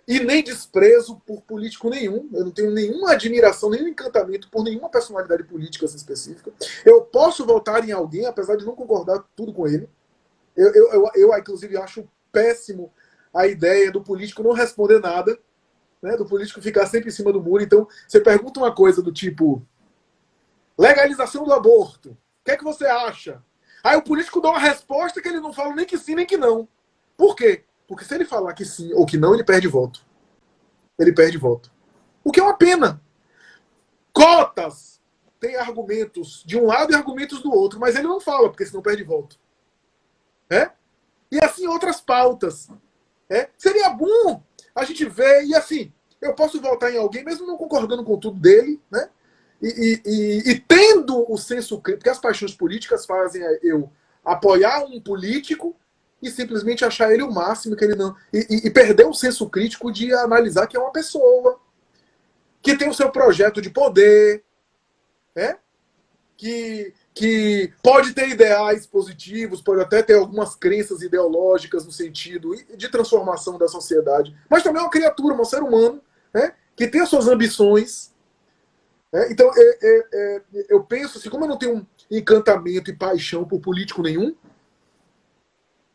[SPEAKER 1] e nem desprezo por político nenhum. Eu não tenho nenhuma admiração, nenhum encantamento por nenhuma personalidade política específica. Eu posso votar em alguém, apesar de não concordar tudo com ele. Eu inclusive, acho péssimo a ideia do político não responder nada, né, do político ficar sempre em cima do muro. Então, você pergunta uma coisa do tipo: legalização do aborto, o que é que você acha? Aí o político dá uma resposta que ele não fala nem que sim nem que não. Por quê? Porque se ele falar que sim ou que não, ele perde voto. Ele perde voto. O que é uma pena. Cotas tem argumentos de um lado e argumentos do outro, mas ele não fala, porque senão perde voto. E assim outras pautas. Seria bom a gente ver, e assim, eu posso votar em alguém, mesmo não concordando com tudo dele, né? E tendo o senso crítico, porque as paixões políticas fazem eu apoiar um político e simplesmente achar ele o máximo, que ele não. E perder o senso crítico de analisar que é uma pessoa, que tem o seu projeto de poder, que pode ter ideais positivos, pode até ter algumas crenças ideológicas no sentido de transformação da sociedade, mas também é uma criatura, um ser humano, que tem as suas ambições. Então, eu penso assim, como eu não tenho encantamento e paixão por político nenhum,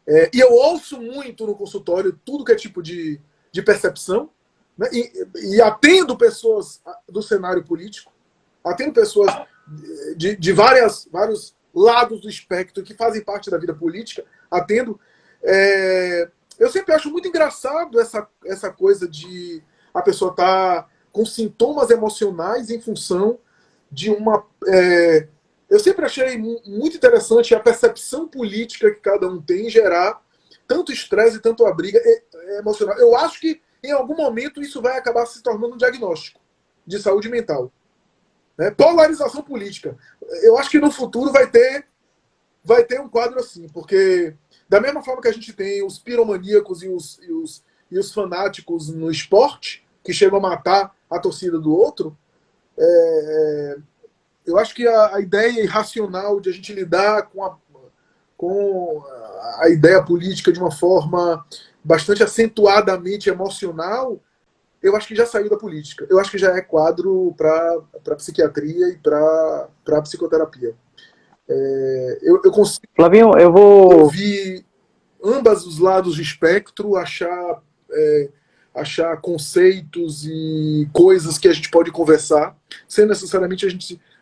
[SPEAKER 1] e eu ouço muito no consultório tudo que é tipo de percepção, né, e atendo pessoas do cenário político, atendo pessoas de vários lados do espectro que fazem parte da vida política, atendo. Eu sempre acho muito engraçado essa coisa de a pessoa estar com sintomas emocionais em função de uma... eu sempre achei muito interessante a percepção política que cada um tem em gerar tanto estresse e tanto a briga emocional. Eu acho que, em algum momento, isso vai acabar se tornando um diagnóstico de saúde mental. Polarização política. Eu acho que no futuro vai ter um quadro assim, porque da mesma forma que a gente tem os piromaníacos e os fanáticos no esporte, que chegam a matar a torcida do outro, eu acho que a ideia irracional de a gente lidar com a ideia política de uma forma bastante acentuadamente emocional, eu acho que já saiu da política. Eu acho que já é quadro para psiquiatria e para psicoterapia. Eu consigo,
[SPEAKER 2] Flavinho, eu vou
[SPEAKER 1] ouvir ambos os lados do espectro, achar conceitos e coisas que a gente pode conversar, sem necessariamente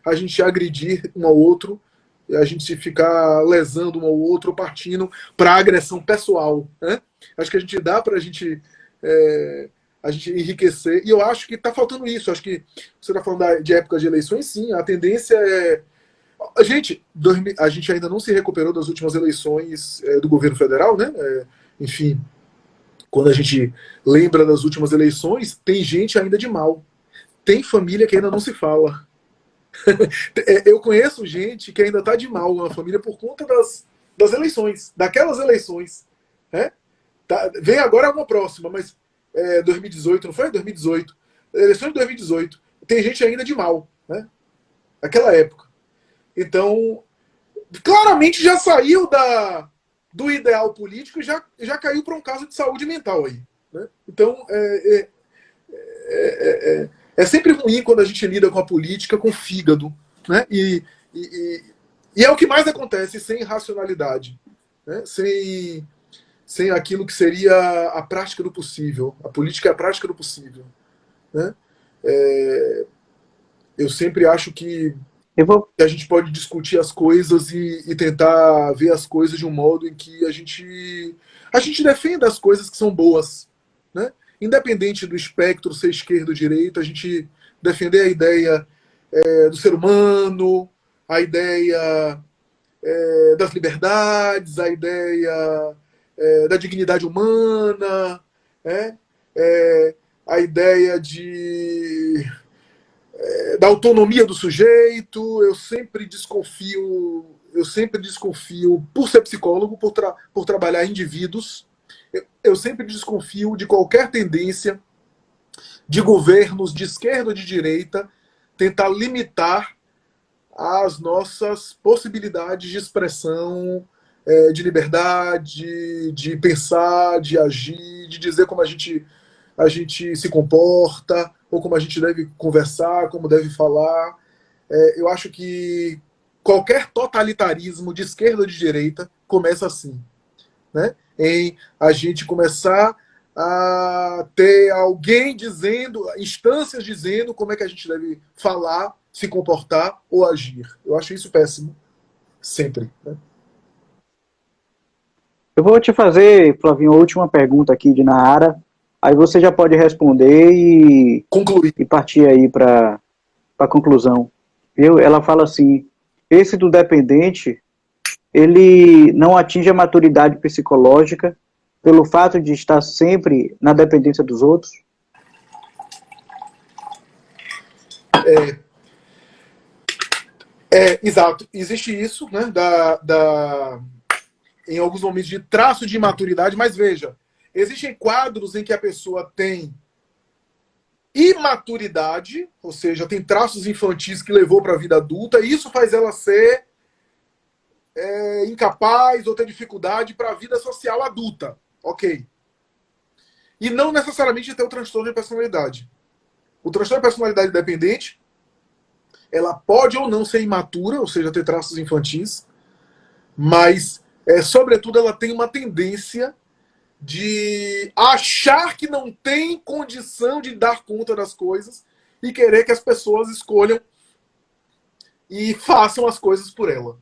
[SPEAKER 1] a gente agredir um ao outro, a gente ficar lesando um ao outro, ou partindo para agressão pessoal. Acho que a gente dá para a gente enriquecer, e eu acho que está faltando isso. Acho que você está falando de épocas de eleições, sim, a tendência é... A gente ainda não se recuperou das últimas eleições do governo federal, né? Enfim, quando a gente lembra das últimas eleições, tem gente ainda de mal. Tem família que ainda não se fala. Eu conheço gente que ainda está de mal na família por conta das eleições, daquelas eleições. Né? Vem agora uma próxima, mas 2018, não foi? 2018. Eleições de 2018. Tem gente ainda de mal. Né? Naquela época. Então, claramente já saiu do ideal político e já caiu para um caso de saúde mental aí. Né? Então, é sempre ruim quando a gente lida com a política com fígado. Né? E é o que mais acontece sem racionalidade. Né? Sem aquilo que seria a prática do possível. A política é a prática do possível. Né? Eu sempre acho que a gente pode discutir as coisas e tentar ver as coisas de um modo em que a gente defenda as coisas que são boas. Né? Independente do espectro ser esquerda ou direita, a gente defender a ideia do ser humano, a ideia das liberdades, a ideia da dignidade humana, a ideia da autonomia do sujeito. Eu sempre desconfio, por ser psicólogo, por trabalhar indivíduos, eu sempre desconfio de qualquer tendência de governos de esquerda ou de direita tentar limitar as nossas possibilidades de expressão, de liberdade, de pensar, de agir, de dizer como a gente se comporta, ou como a gente deve conversar, como deve falar. Eu acho que qualquer totalitarismo de esquerda ou de direita começa assim. Né? Em a gente começar a ter alguém dizendo, instâncias dizendo como é que a gente deve falar, se comportar ou agir. Eu acho isso péssimo. Sempre. Né?
[SPEAKER 2] Eu vou te fazer, Flavinho, a última pergunta aqui de Nahara. Aí você já pode responder e
[SPEAKER 1] concluir.
[SPEAKER 2] E partir aí para a conclusão. Ela fala assim, esse do dependente, ele não atinge a maturidade psicológica pelo fato de estar sempre na dependência dos outros?
[SPEAKER 1] Exato. Existe isso, né, em alguns momentos de traço de imaturidade, mas veja, existem quadros em que a pessoa tem imaturidade, ou seja, tem traços infantis que levou para a vida adulta, e isso faz ela ser incapaz ou ter dificuldade para a vida social adulta. Ok. E não necessariamente ter o transtorno de personalidade. O transtorno de personalidade dependente, ela pode ou não ser imatura, ou seja, ter traços infantis, mas, sobretudo, ela tem uma tendência de achar que não tem condição de dar conta das coisas e querer que as pessoas escolham e façam as coisas por ela.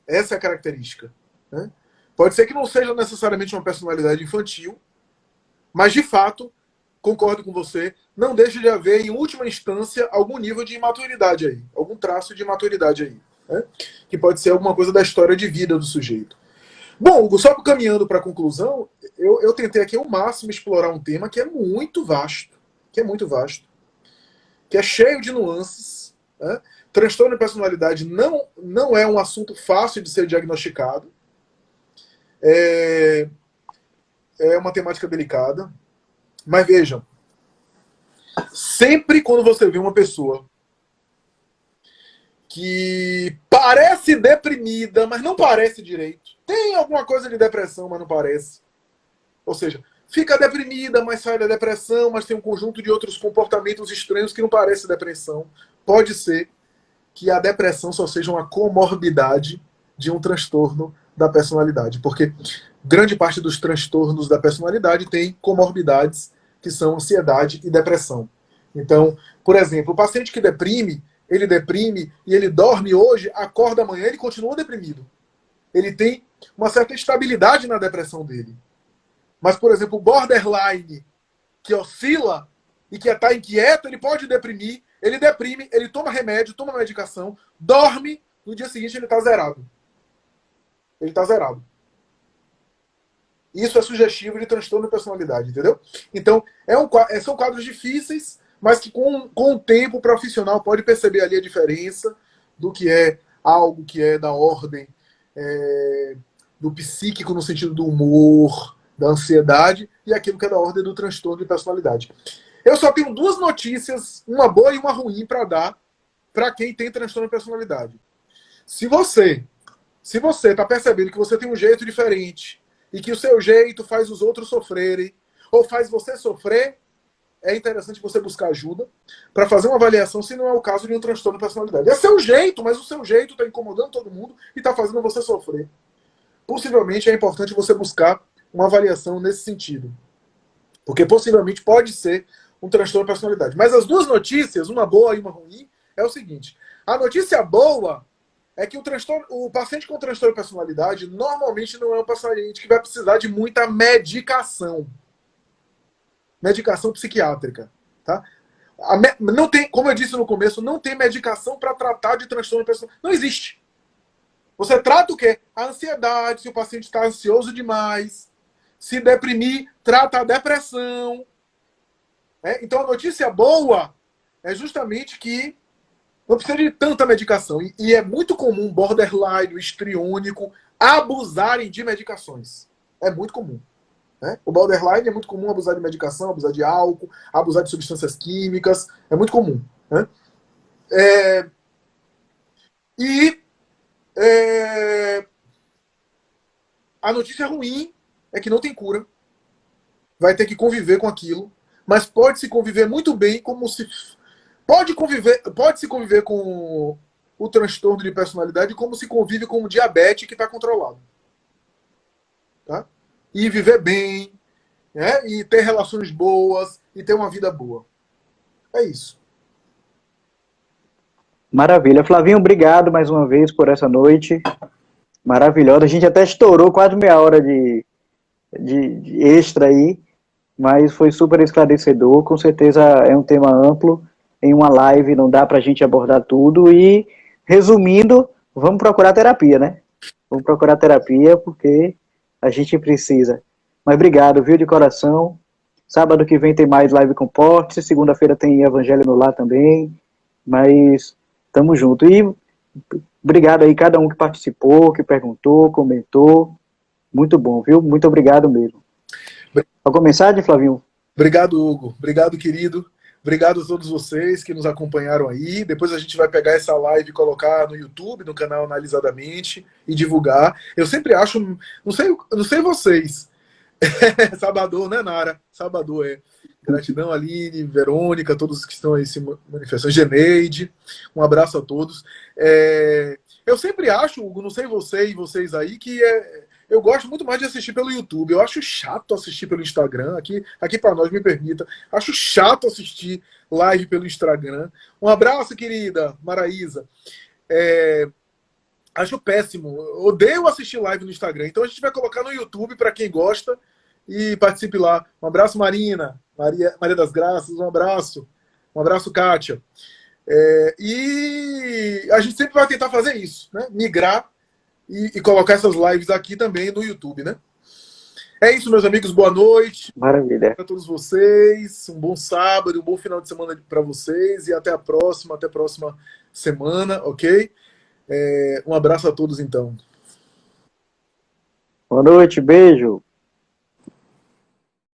[SPEAKER 1] Essa é a característica. Né? Pode ser que não seja necessariamente uma personalidade infantil, mas, de fato, concordo com você, não deixa de haver, em última instância, algum nível de imaturidade aí, algum traço de imaturidade aí, né? Que pode ser alguma coisa da história de vida do sujeito. Bom, Hugo, só caminhando para a conclusão, eu tentei aqui ao máximo explorar um tema que é muito vasto, que é cheio de nuances. Né? Transtorno de personalidade não é um assunto fácil de ser diagnosticado. É uma temática delicada. Mas vejam, sempre quando você vê uma pessoa que parece deprimida, mas não parece direito, tem alguma coisa de depressão, mas não parece. Ou seja, fica deprimida, mas sai da depressão, mas tem um conjunto de outros comportamentos estranhos que não parece depressão. Pode ser que a depressão só seja uma comorbidade de um transtorno da personalidade, porque grande parte dos transtornos da personalidade tem comorbidades que são ansiedade e depressão. Então, por exemplo, o paciente que deprime e ele dorme hoje, acorda amanhã, ele continua deprimido. Ele tem uma certa estabilidade na depressão dele. Mas, por exemplo, o borderline, que oscila e que está inquieto, ele pode deprimir, ele deprime, ele toma remédio, toma medicação, dorme no dia seguinte ele está zerado. Ele está zerado. Isso é sugestivo de transtorno de personalidade, entendeu? Então, são quadros difíceis, mas que com o tempo o profissional pode perceber ali a diferença do que é algo que é da ordem do psíquico no sentido do humor, da ansiedade, e aquilo que é da ordem do transtorno de personalidade. Eu só tenho duas notícias, uma boa e uma ruim, para dar para quem tem transtorno de personalidade. Se você está percebendo que você tem um jeito diferente e que o seu jeito faz os outros sofrerem ou faz você sofrer, é interessante você buscar ajuda para fazer uma avaliação se não é o caso de um transtorno de personalidade. É seu jeito, mas o seu jeito está incomodando todo mundo e está fazendo você sofrer. Possivelmente é importante você buscar uma avaliação nesse sentido. Porque possivelmente pode ser um transtorno de personalidade. Mas as duas notícias, uma boa e uma ruim, é o seguinte. A notícia boa é que o paciente com transtorno de personalidade normalmente não é um paciente que vai precisar de muita medicação. Medicação psiquiátrica. Tá? Não tem, como eu disse no começo, não tem medicação para tratar de transtorno de personalidade. Não existe. Você trata o quê? A ansiedade, se o paciente está ansioso demais. Se deprimir, trata a depressão. Então a notícia boa é justamente que não precisa de tanta medicação. E é muito comum borderline, o histriônico, abusarem de medicações. É muito comum. Né? O borderline é muito comum abusar de medicação, abusar de álcool, abusar de substâncias químicas. É muito comum. Né? A notícia ruim é que não tem cura. Vai ter que conviver com aquilo. Mas pode-se conviver muito bem como se... Pode-se conviver com o transtorno de personalidade como se convive com o diabetes que está controlado. Tá? E viver bem, né? E ter relações boas, e ter uma vida boa. É isso.
[SPEAKER 2] Maravilha. Flavinho, obrigado mais uma vez por essa noite maravilhosa. A gente até estourou quase meia hora de extra aí, mas foi super esclarecedor. Com certeza é um tema amplo. Em uma live não dá pra gente abordar tudo. E, resumindo, vamos procurar terapia, né? Vamos procurar terapia porque a gente precisa. Mas obrigado, viu, de coração. Sábado que vem tem mais live com Porte. Segunda-feira tem Evangelho no Lar também. Mas tamo junto. E obrigado aí cada um que participou, que perguntou, comentou. Muito bom, viu? Muito obrigado mesmo. Alguma mensagem, Flavinho?
[SPEAKER 1] Obrigado, Hugo. Obrigado, querido. Obrigado a todos vocês que nos acompanharam aí. Depois a gente vai pegar essa live e colocar no YouTube, no canal Analisadamente, e divulgar. Eu sempre acho... Não sei vocês. Sabador, né, Nara? Sabador, é. Gratidão, Aline, Verônica, todos que estão aí se manifestando. Geneide, um abraço a todos. Eu sempre acho, Hugo, não sei você e vocês aí, que eu gosto muito mais de assistir pelo YouTube. Eu acho chato assistir pelo Instagram. Aqui para nós, me permita. Acho chato assistir live pelo Instagram. Um abraço, querida Maraísa. Acho péssimo. Odeio assistir live no Instagram. Então a gente vai colocar no YouTube para quem gosta e participe lá. Um abraço, Marina. Maria das Graças, um abraço. Um abraço, Kátia. E a gente sempre vai tentar fazer isso, né? Migrar e colocar essas lives aqui também no YouTube, né? É isso, meus amigos. Boa noite.
[SPEAKER 2] Maravilha.
[SPEAKER 1] Para todos vocês. Um bom sábado, um bom final de semana para vocês. E até a próxima semana, ok? Um abraço a todos, então.
[SPEAKER 2] Boa noite, beijo.